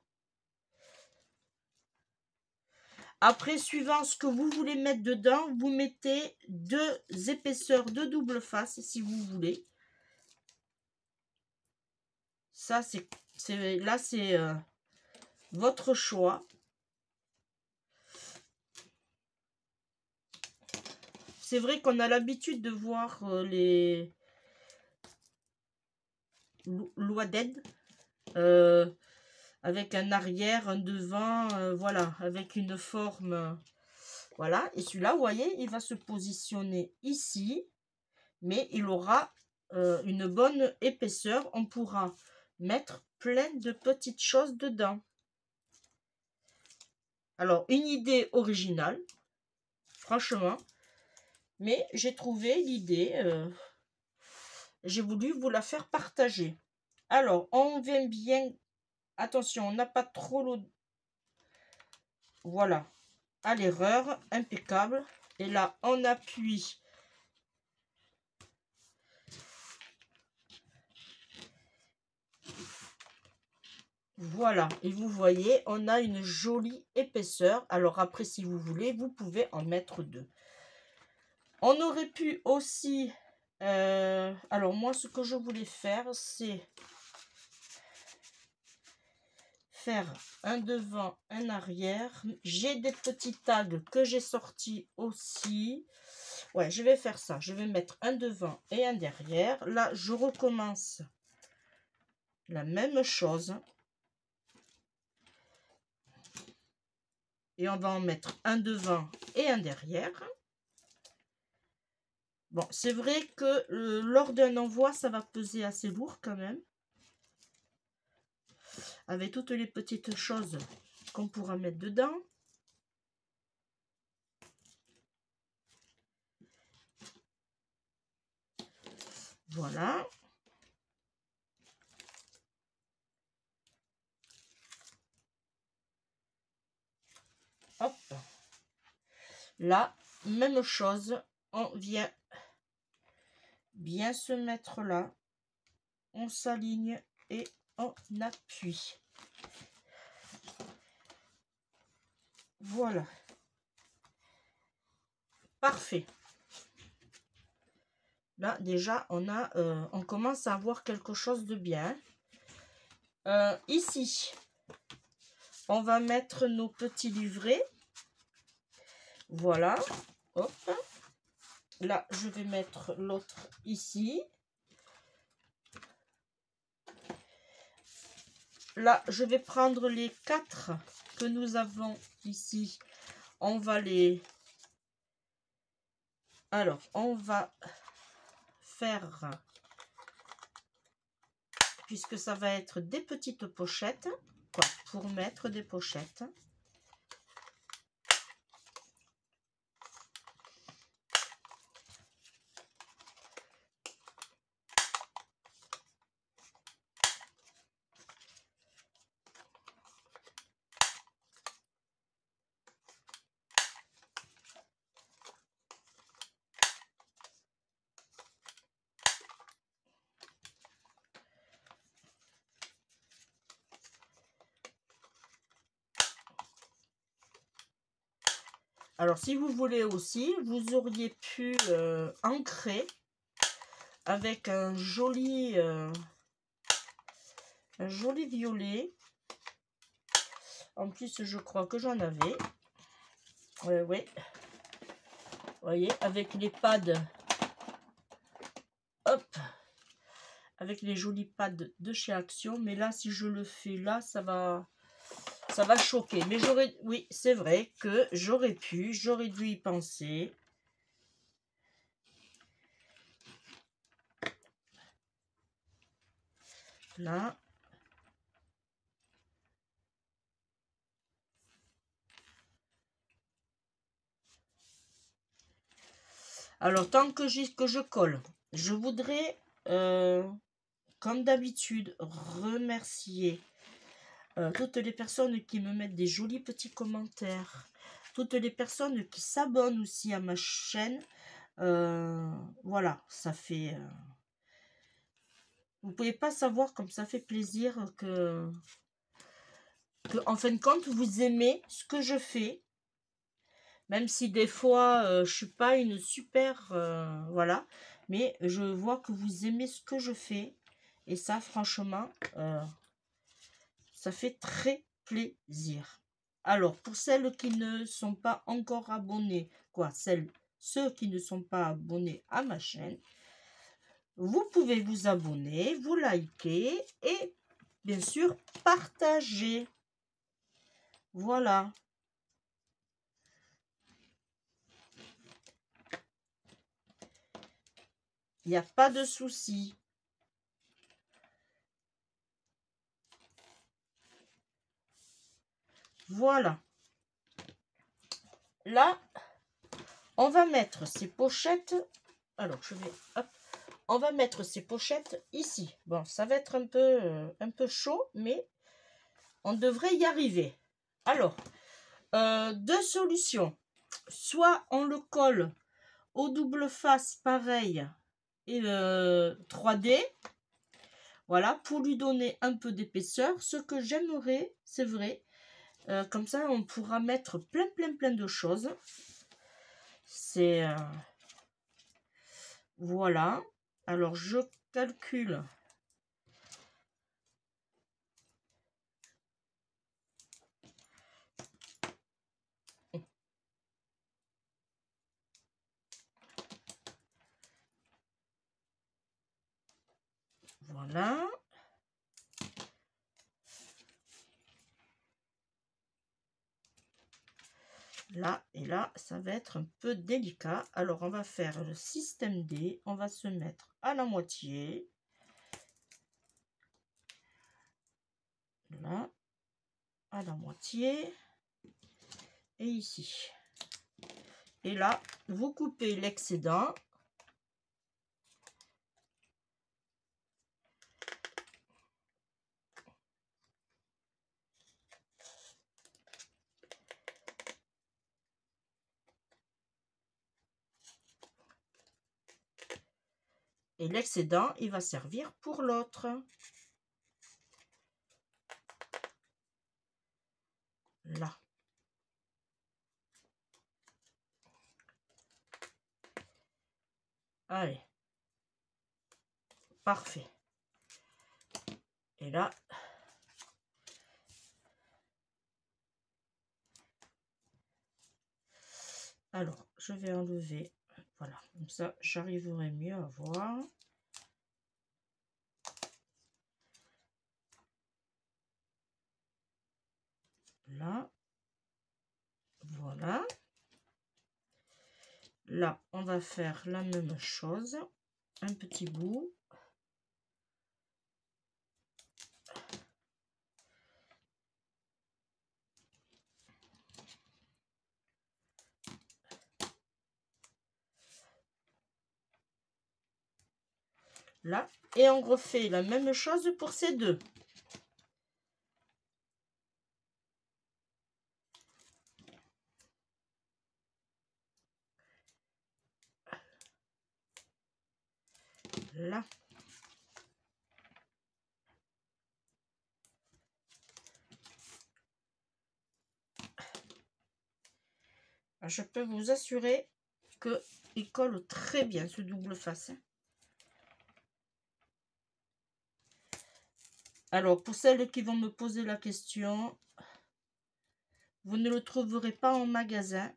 Après, suivant ce que vous voulez mettre dedans, vous mettez 2 épaisseurs de double face si vous voulez. Ça, c'est votre choix. c'est vrai qu'on a l'habitude de voir les lois d'aide avec un arrière, un devant, voilà, avec une forme, voilà. Et celui-là, vous voyez, il va se positionner ici, mais il aura une bonne épaisseur. On pourra mettre plein de petites choses dedans. Alors, une idée originale, franchement, mais j'ai trouvé l'idée, j'ai voulu vous la faire partager. Alors, on vient bien, attention, on n'a pas trop l'eau, voilà, à l'erreur, impeccable. Et là, on appuie. Voilà, et vous voyez, on a une jolie épaisseur. Alors après, si vous voulez, vous pouvez en mettre deux. On aurait pu aussi... alors moi, ce que je voulais faire, c'est faire un devant, un arrière. J'ai des petits tags que j'ai sortis aussi. Ouais, je vais faire ça. Je vais mettre un devant et un derrière. Là, je recommence la même chose. Et on va en mettre un devant et un derrière. Bon, c'est vrai que lors d'un envoi, ça va peser assez lourd quand même. Avec toutes les petites choses qu'on pourra mettre dedans. Voilà. Hop. Là, même chose. On vient bien se mettre là. On s'aligne et on appuie. Voilà. Parfait. Là, déjà, on commence à avoir quelque chose de bien. Ici, on va mettre nos petits livrets. Voilà. Hop. Là, je vais mettre l'autre ici. Là, je vais prendre les 4 que nous avons ici. On va les... Alors, on va faire... Puisque ça va être des petites pochettes. Quoi, pour mettre des pochettes. Alors, si vous voulez aussi, vous auriez pu ancrer avec un joli violet. En plus, je crois que j'en avais. Oui. Vous voyez, avec les pads. Hop. Avec les jolis pads de chez Action. Mais là, si je le fais là, ça va choquer. Mais oui, c'est vrai que j'aurais dû y penser. Là. Alors, tant que je colle, je voudrais, comme d'habitude, remercier toutes les personnes qui me mettent des jolis petits commentaires, toutes les personnes qui s'abonnent aussi à ma chaîne. Voilà, ça fait... vous pouvez pas savoir comme ça fait plaisir que en fin de compte, vous aimez ce que je fais. Même si des fois, je suis pas une super... voilà. Mais je vois que vous aimez ce que je fais. Et ça, franchement, ça fait très plaisir. Alors, pour celles qui ne sont pas encore abonnées, celles ceux qui ne sont pas abonnés à ma chaîne, vous pouvez vous abonner, vous liker et bien sûr partager. Voilà. Il n'y a pas de souci. Voilà. Là, on va mettre ces pochettes. Alors, je vais... Hop. On va mettre ces pochettes ici. Bon, ça va être un peu chaud, mais on devrait y arriver. Alors, deux solutions. Soit on le colle au double face pareil et 3D. Voilà, pour lui donner un peu d'épaisseur. Ce que j'aimerais, c'est vrai, comme ça on pourra mettre plein de choses. C'est... voilà. Alors je calcule. Voilà. Là et là, ça va être un peu délicat. Alors, on va faire le système D. On va se mettre à la moitié. Là, à la moitié. Et ici. Et là, vous coupez l'excédent. Et l'excédent, il va servir pour l'autre. Là. Allez. Parfait. Et là. Alors, je vais enlever. Voilà. Comme ça, j'arriverai mieux à voir. Là. Voilà. Là, on va faire la même chose. Un petit bout. Là. Et on refait la même chose pour ces deux. Là. Je peux vous assurer que il colle très bien ce double face. Alors, pour celles qui vont me poser la question, vous ne le trouverez pas en magasin,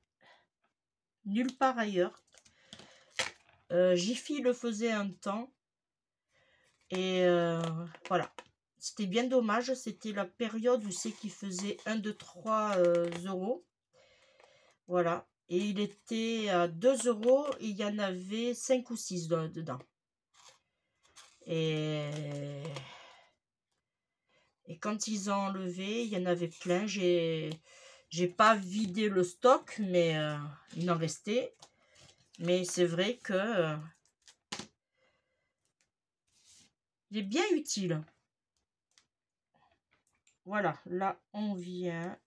nulle part ailleurs. Jiffy le faisait un temps. Et voilà. C'était bien dommage. C'était la période où c'est qu'il faisait 1, 2, 3 euros. Voilà. Et il était à 2 euros. Il y en avait 5 ou 6 dedans. Et quand ils ont enlevé, il y en avait plein. J'ai pas vidé le stock, mais il en restait. Mais c'est vrai que il est bien utile. Voilà, là on vient.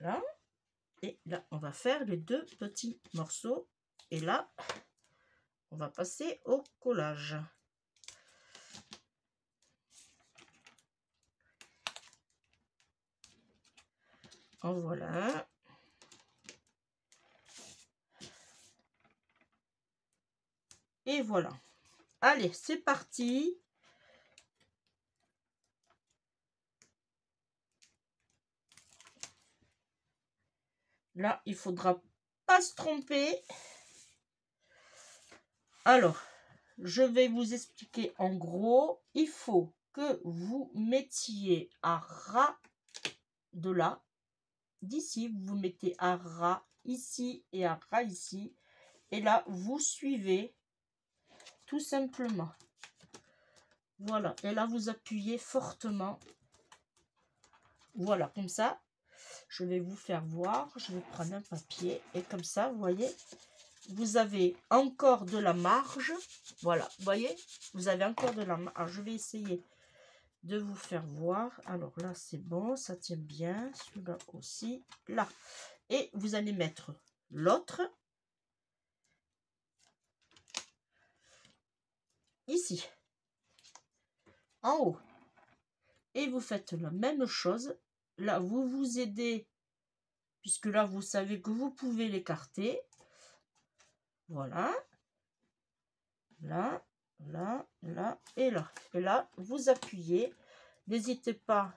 Là. Et là, on va faire les deux petits morceaux. Et là, on va passer au collage. En voilà. Et voilà. Allez, c'est parti. Là, il faudra pas se tromper. Alors, je vais vous expliquer en gros. Il faut que vous mettiez à ras de là. D'ici, vous mettez à ras ici et à ras ici. Et là, vous suivez tout simplement. Voilà. Et là, vous appuyez fortement. Voilà, comme ça. Je vais vous faire voir. Je vais prendre un papier. Et comme ça, vous voyez, vous avez encore de la marge. Voilà, vous voyez, vous avez encore de la marge. Alors, je vais essayer de vous faire voir. Alors là, c'est bon, ça tient bien. Celui-là aussi, là. Et vous allez mettre l'autre ici, en haut. Et vous faites la même chose. Là, vous vous aidez, puisque là, vous savez que vous pouvez l'écarter. Voilà. Là, là, là et là. Et là, vous appuyez. N'hésitez pas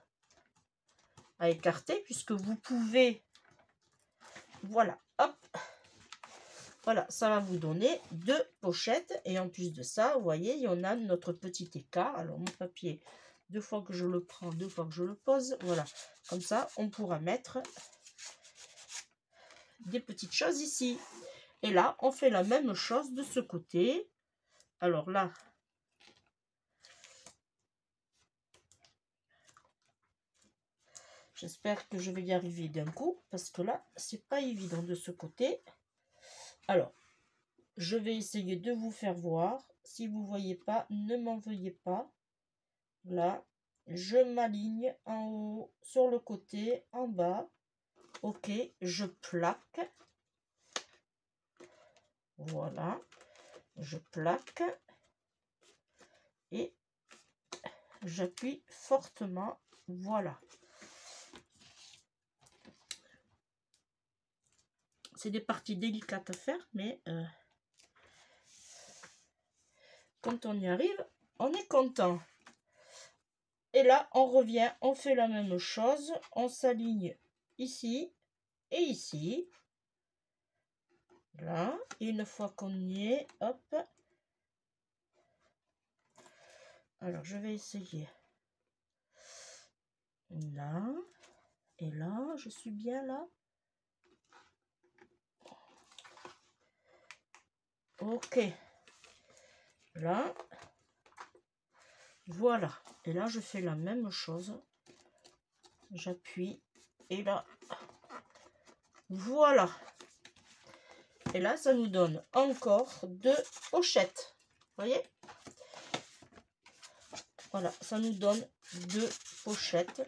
à écarter, puisque vous pouvez... Voilà, hop. Voilà, ça va vous donner 2 pochettes. Et en plus de ça, vous voyez, il y en a notre petit écart. Alors, mon papier, 2 fois que je le prends, 2 fois que je le pose. Voilà, comme ça, on pourra mettre des petites choses ici. Et là, on fait la même chose de ce côté. Alors là, j'espère que je vais y arriver d'un coup, parce que là, c'est pas évident de ce côté. Alors, je vais essayer de vous faire voir. Si vous ne voyez pas, ne m'en veuillez pas. Là, je m'aligne en haut, sur le côté, en bas. Ok, je plaque. Voilà, je plaque. Et j'appuie fortement. Voilà. C'est des parties délicates à faire, mais quand on y arrive, on est content. Et là, on revient, on fait la même chose. On s'aligne ici et ici. Là, et une fois qu'on y est, hop. Alors, je vais essayer. Là. Et là, je suis bien là. Ok. Là. Voilà. Et là, je fais la même chose. J'appuie. Et là. Voilà. Et là, ça nous donne encore 2 pochettes. Vous voyez? Voilà. Ça nous donne 2 pochettes.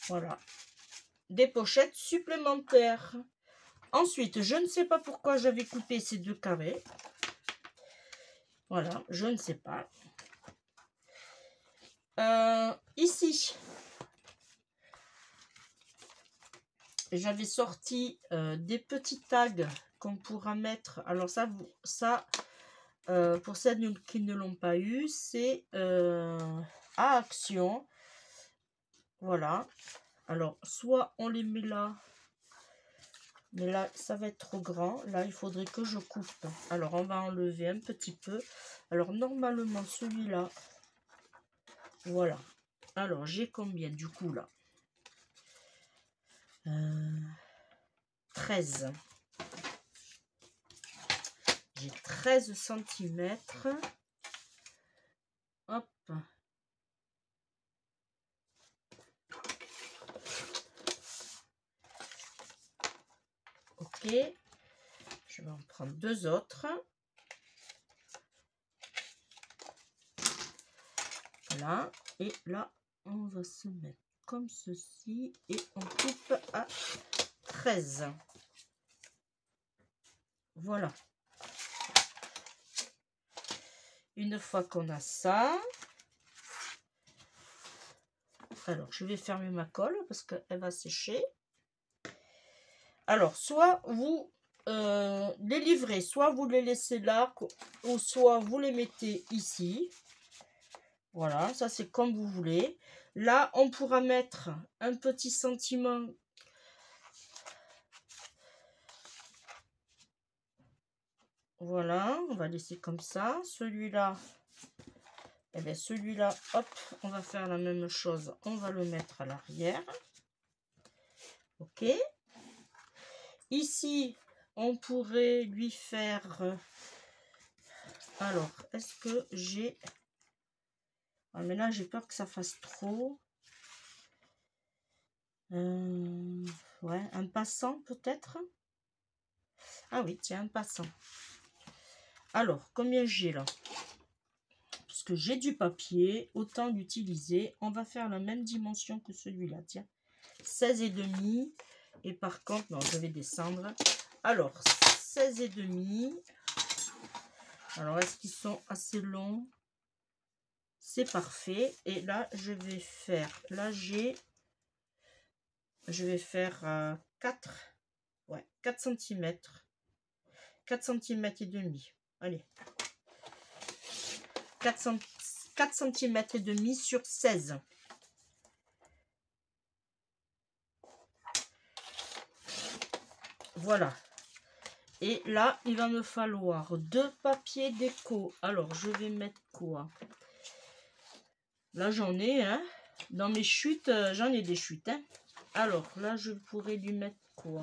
Voilà. Des pochettes supplémentaires. Ensuite, je ne sais pas pourquoi j'avais coupé ces 2 carrés. Voilà, je ne sais pas. Ici, j'avais sorti des petits tags qu'on pourra mettre. Alors ça pour celles qui ne l'ont pas eu, c'est à Action. Voilà. Alors, soit on les met là. Mais là, ça va être trop grand. Là, il faudrait que je coupe. Alors, on va enlever un petit peu. Alors, normalement, celui-là, voilà. Alors, j'ai combien du coup, là 13. J'ai 13 cm. Hop. Ok. Je vais en prendre 2 autres. Voilà. Et là, on va se mettre comme ceci. Et on coupe à 13. Voilà. Une fois qu'on a ça, alors je vais fermer ma colle parce qu'elle va sécher. Alors, soit vous les livrets, soit vous les laissez là, ou soit vous les mettez ici. Voilà, ça c'est comme vous voulez. Là, on pourra mettre un petit sentiment. Voilà, on va laisser comme ça. Celui-là, eh bien celui-là, hop, on va faire la même chose. On va le mettre à l'arrière. Ok. Ici, on pourrait lui faire... Alors, est-ce que j'ai... Ah, mais là, j'ai peur que ça fasse trop. Ouais, un passant peut-être. Ah oui, tiens, un passant. Alors, combien j'ai là? Parce que j'ai du papier, autant l'utiliser. On va faire la même dimension que celui-là, tiens. 16,5. Et par contre, non, je vais descendre. Alors, 16,5. Alors, est-ce qu'ils sont assez longs? C'est parfait. Et là, je vais faire... Là, j'ai... Je vais faire 4. Ouais, 4 cm. 4 cm et demi. Allez. 4 cm et demi sur 16. Voilà. Et là, il va me falloir 2 papiers déco. Alors, je vais mettre quoi? Là, j'en ai, hein. Dans mes chutes, j'en ai des chutes, hein. Alors, là, je pourrais lui mettre quoi?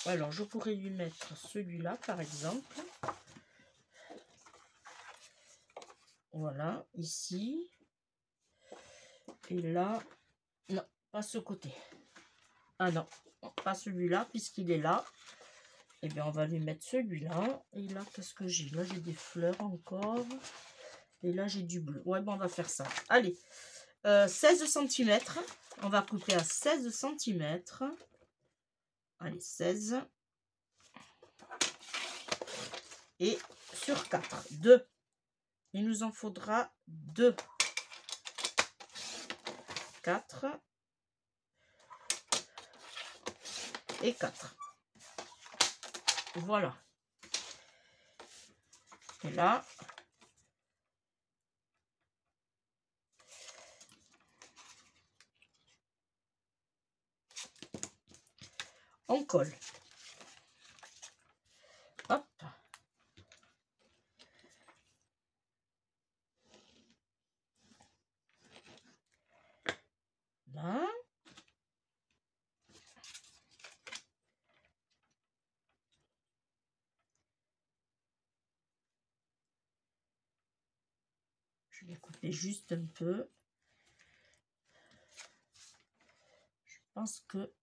Alors, je pourrais lui mettre celui-là, par exemple. Voilà, ici. Et là, non, pas ce côté. Ah non, pas celui-là, puisqu'il est là. Et bien, on va lui mettre celui-là. Et là, qu'est-ce que j'ai? Là, j'ai des fleurs encore. Et là, j'ai du bleu. Ouais, bon, on va faire ça. Allez, 16 cm. On va couper à 16 cm. Allez, 16. Et sur 4, 2. Il nous en faudra 2. 4. Et 4. Voilà. Et là, on colle. Hop. Là. Je vais couper juste un peu. Je pense que...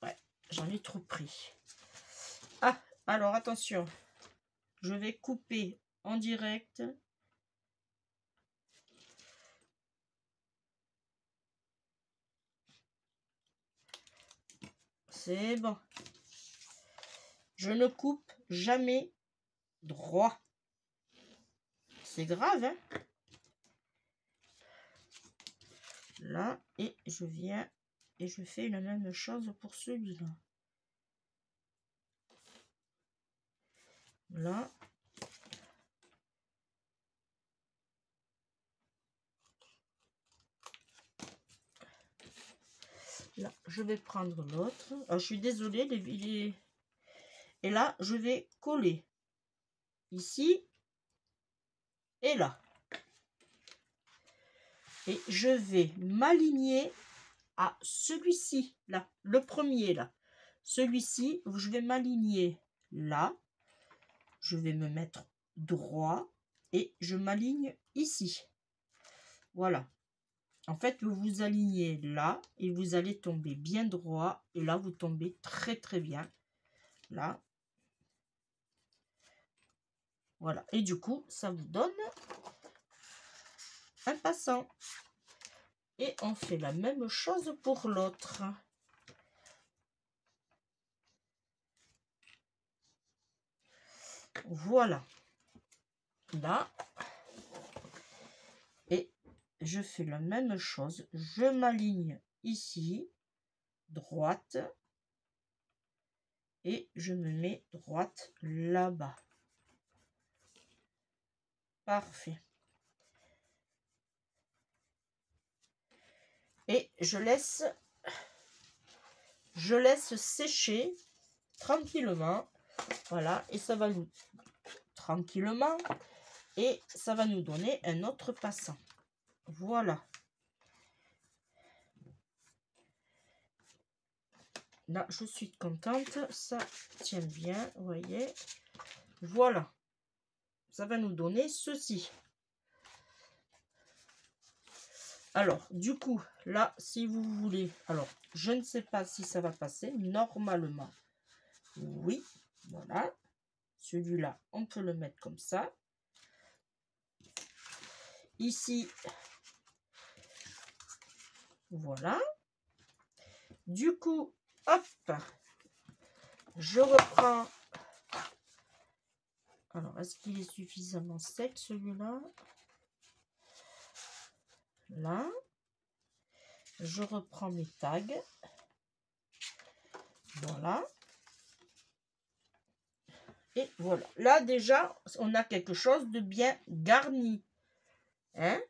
Ouais, j'en ai trop pris. Ah, alors attention. Je vais couper en direct. C'est bon. Je ne coupe jamais droit. C'est grave, hein? Là, et je viens et je fais la même chose pour celui-là. Là. Là, je vais prendre l'autre. Je suis désolée, et là, je vais coller ici et là. Et je vais m'aligner à celui-ci, là, le premier, là. Celui-ci, je vais m'aligner là. Je vais me mettre droit et je m'aligne ici. Voilà. En fait, vous vous alignez là et vous allez tomber bien droit. Et là, vous tombez très, très bien. Là. Voilà. Et du coup, ça vous donne un passant. Et on fait la même chose pour l'autre. Voilà. Là. Et je fais la même chose. Je m'aligne ici. droite. Et je me mets droite là-bas. Parfait. Et je laisse sécher tranquillement. Voilà, et ça va nous tranquillement. Et ça va nous donner un autre passant. Voilà. Là, je suis contente. Ça tient bien, vous voyez. Voilà. Ça va nous donner ceci. Alors, du coup, là, si vous voulez... Alors, je ne sais pas si ça va passer. Normalement, oui. Voilà. Celui-là, on peut le mettre comme ça. Ici, voilà. Du coup, hop, je reprends. Alors, est-ce qu'il est suffisamment sec, celui-là? Là. Je reprends mes tags. Voilà. Et voilà. Là, déjà, on a quelque chose de bien garni. Hein?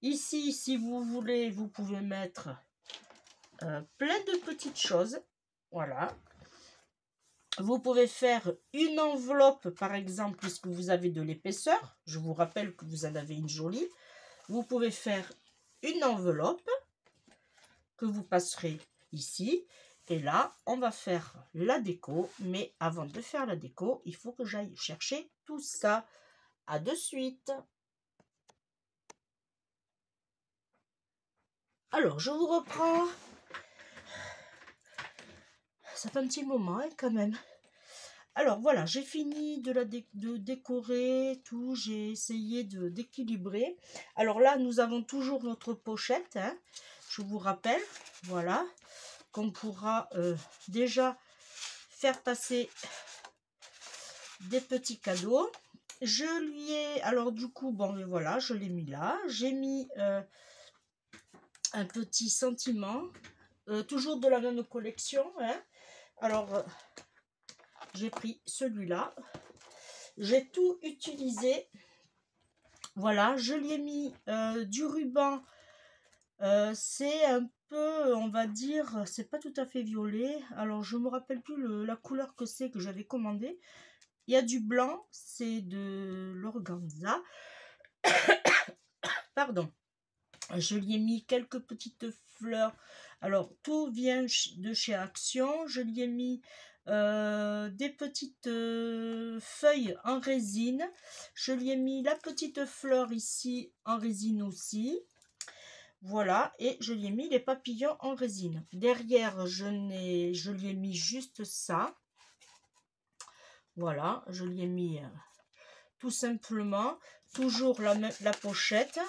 Ici, si vous voulez, vous pouvez mettre plein de petites choses. Voilà. Vous pouvez faire une enveloppe, par exemple, puisque vous avez de l'épaisseur. Je vous rappelle que vous en avez une jolie. Vous pouvez faire une enveloppe que vous passerez ici. Et là, on va faire la déco. Mais avant de faire la déco, il faut que j'aille chercher tout ça. À de suite. Alors, je vous reprends. Ça fait un petit moment, hein, quand même. Alors, voilà, j'ai fini de décorer tout. J'ai essayé d'équilibrer. Alors là, nous avons toujours notre pochette. Hein, je vous rappelle, voilà, qu'on pourra déjà faire passer des petits cadeaux. Je lui ai... Alors, du coup, bon, mais voilà, je l'ai mis là. J'ai mis un petit sentiment. Toujours de la même collection. Hein. Alors, j'ai pris celui-là. J'ai tout utilisé. Voilà, je lui ai mis du ruban. C'est un peu, on va dire, c'est pas tout à fait violet. Alors, je me rappelle plus la couleur que c'est que j'avais commandé. Il y a du blanc, c'est de l'organza. Pardon. Je lui ai mis quelques petites fleurs. Alors, tout vient de chez Action. Je lui ai mis des petites feuilles en résine. Je lui ai mis la petite fleur ici en résine aussi. Voilà, et je lui ai mis les papillons en résine. Derrière, je lui ai mis juste ça. Voilà, je lui ai mis tout simplement toujours la pochette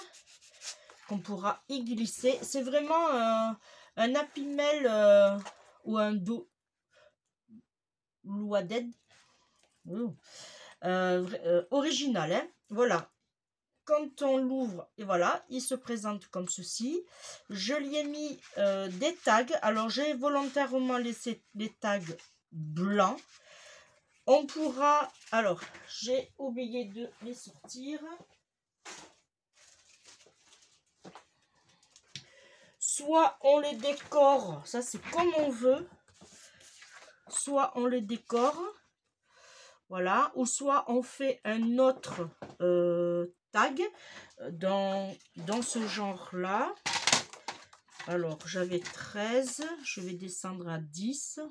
qu'on pourra y glisser. C'est vraiment un Happy Mail ou un Louaded original. Hein. Voilà. Quand on l'ouvre, et voilà, il se présente comme ceci. Je lui ai mis des tags. Alors, j'ai volontairement laissé les tags blancs. On pourra... Alors, j'ai oublié de les sortir. Soit on les décore, ça c'est comme on veut. Soit on les décore. Voilà. Ou soit on fait un autre tag dans ce genre-là. Alors, j'avais 13. Je vais descendre à 10.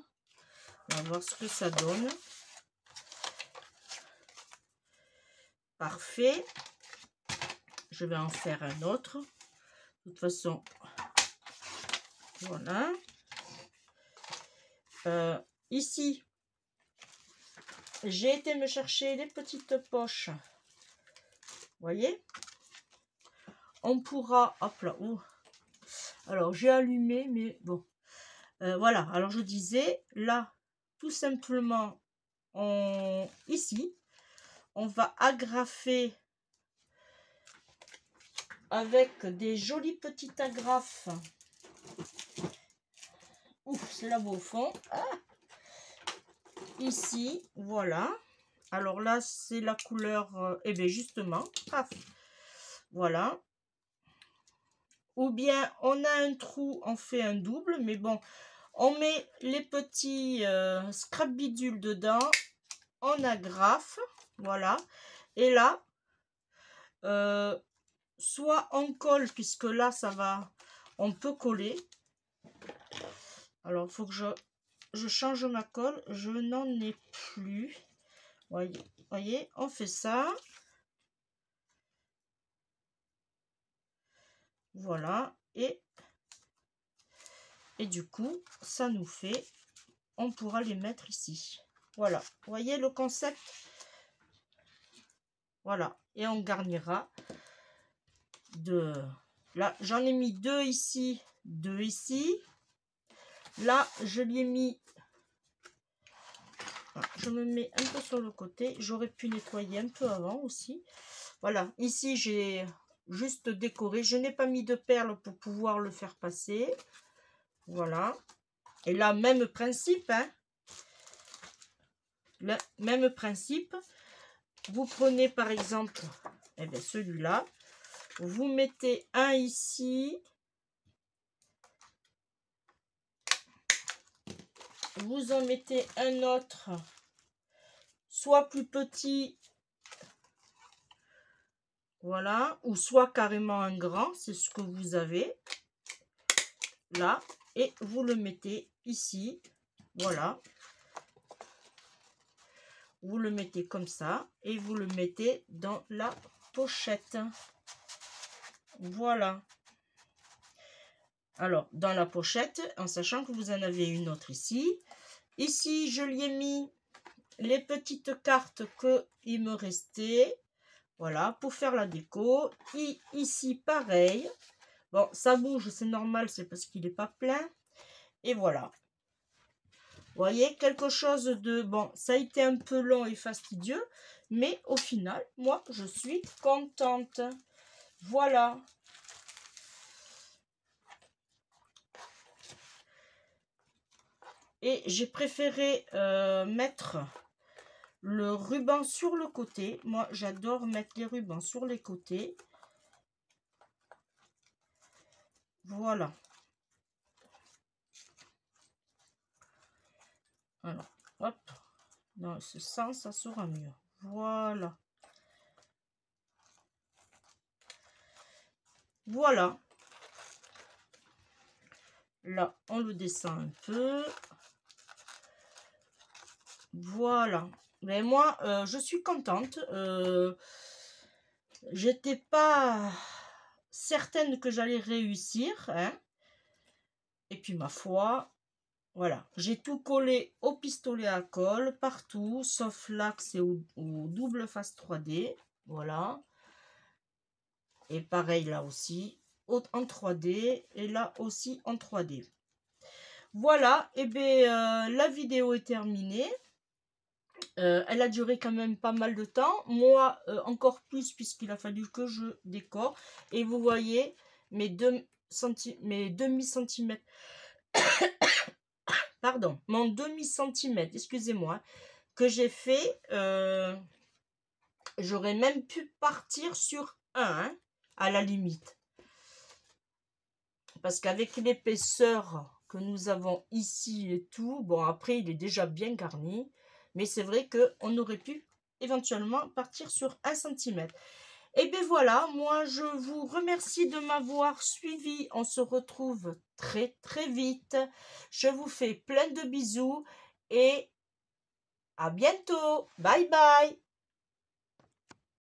On va voir ce que ça donne. Parfait. Je vais en faire un autre. De toute façon, voilà. Ici, j'ai été me chercher les petites poches. Vous voyez? On pourra... Hop là. Oh. Alors, j'ai allumé, mais bon. Voilà. Alors, je disais, là, tout simplement, ici, on va agrafer avec des jolies petites agrafes. Ouf, c'est là-bas au fond. Ah, ici, voilà. Alors là, c'est la couleur, eh bien justement, paf, voilà. Ou bien on a un trou, on fait un double, mais bon, on met les petits scrap bidules dedans, on agrafe, voilà. Et là, soit on colle, puisque là, ça va, on peut coller. Alors, il faut que je change ma colle, je n'en ai plus. Voyez, on fait ça. Voilà, et du coup, ça nous fait, on pourra les mettre ici. Voilà, vous voyez le concept? Voilà, et on garnira de... Là, j'en ai mis 2 ici, 2 ici. Là, je lui ai mis... Je me mets un peu sur le côté. J'aurais pu nettoyer un peu avant aussi. Voilà, ici, j'ai juste décoré. Je n'ai pas mis de perles pour pouvoir le faire passer. Voilà. Et là, même principe, hein. Le même principe. Vous prenez par exemple, eh bien, celui-là. Vous mettez un ici. Vous en mettez un autre, soit plus petit, voilà, ou soit carrément un grand, c'est ce que vous avez là, et vous le mettez ici, voilà, vous le mettez comme ça, et vous le mettez dans la pochette, voilà. Alors, dans la pochette, en sachant que vous en avez une autre ici. Ici, je lui ai mis les petites cartes qu'il me restait. Voilà, pour faire la déco. Et ici, pareil. Bon, ça bouge, c'est normal, c'est parce qu'il n'est pas plein. Et voilà. Vous voyez, quelque chose de... Bon, ça a été un peu long et fastidieux. Mais au final, moi, je suis contente. Voilà. Et j'ai préféré mettre le ruban sur le côté. Moi, j'adore mettre les rubans sur les côtés. Voilà. Alors, hop. Dans ce sens, ça sera mieux. Voilà. Voilà. Là, on le descend un peu. Voilà. Mais moi, je suis contente. J'étais pas certaine que j'allais réussir, hein. Et puis, ma foi, voilà. J'ai tout collé au pistolet à colle, partout, sauf l'axe et au double face 3D. Voilà. Et pareil, là aussi, en 3D. Et là aussi, en 3D. Voilà. Et bien, la vidéo est terminée. Elle a duré quand même pas mal de temps. Moi, encore plus, puisqu'il a fallu que je décore. Et vous voyez mes demi-centimètres. Pardon, mon demi-centimètre, excusez-moi, que j'ai fait. J'aurais même pu partir sur 1, hein, à la limite. Parce qu'avec l'épaisseur que nous avons ici et tout, bon, après, il est déjà bien garni. Mais c'est vrai qu'on aurait pu éventuellement partir sur 1 cm. Et bien voilà, moi je vous remercie de m'avoir suivi. On se retrouve très très vite. Je vous fais plein de bisous et à bientôt. Bye bye.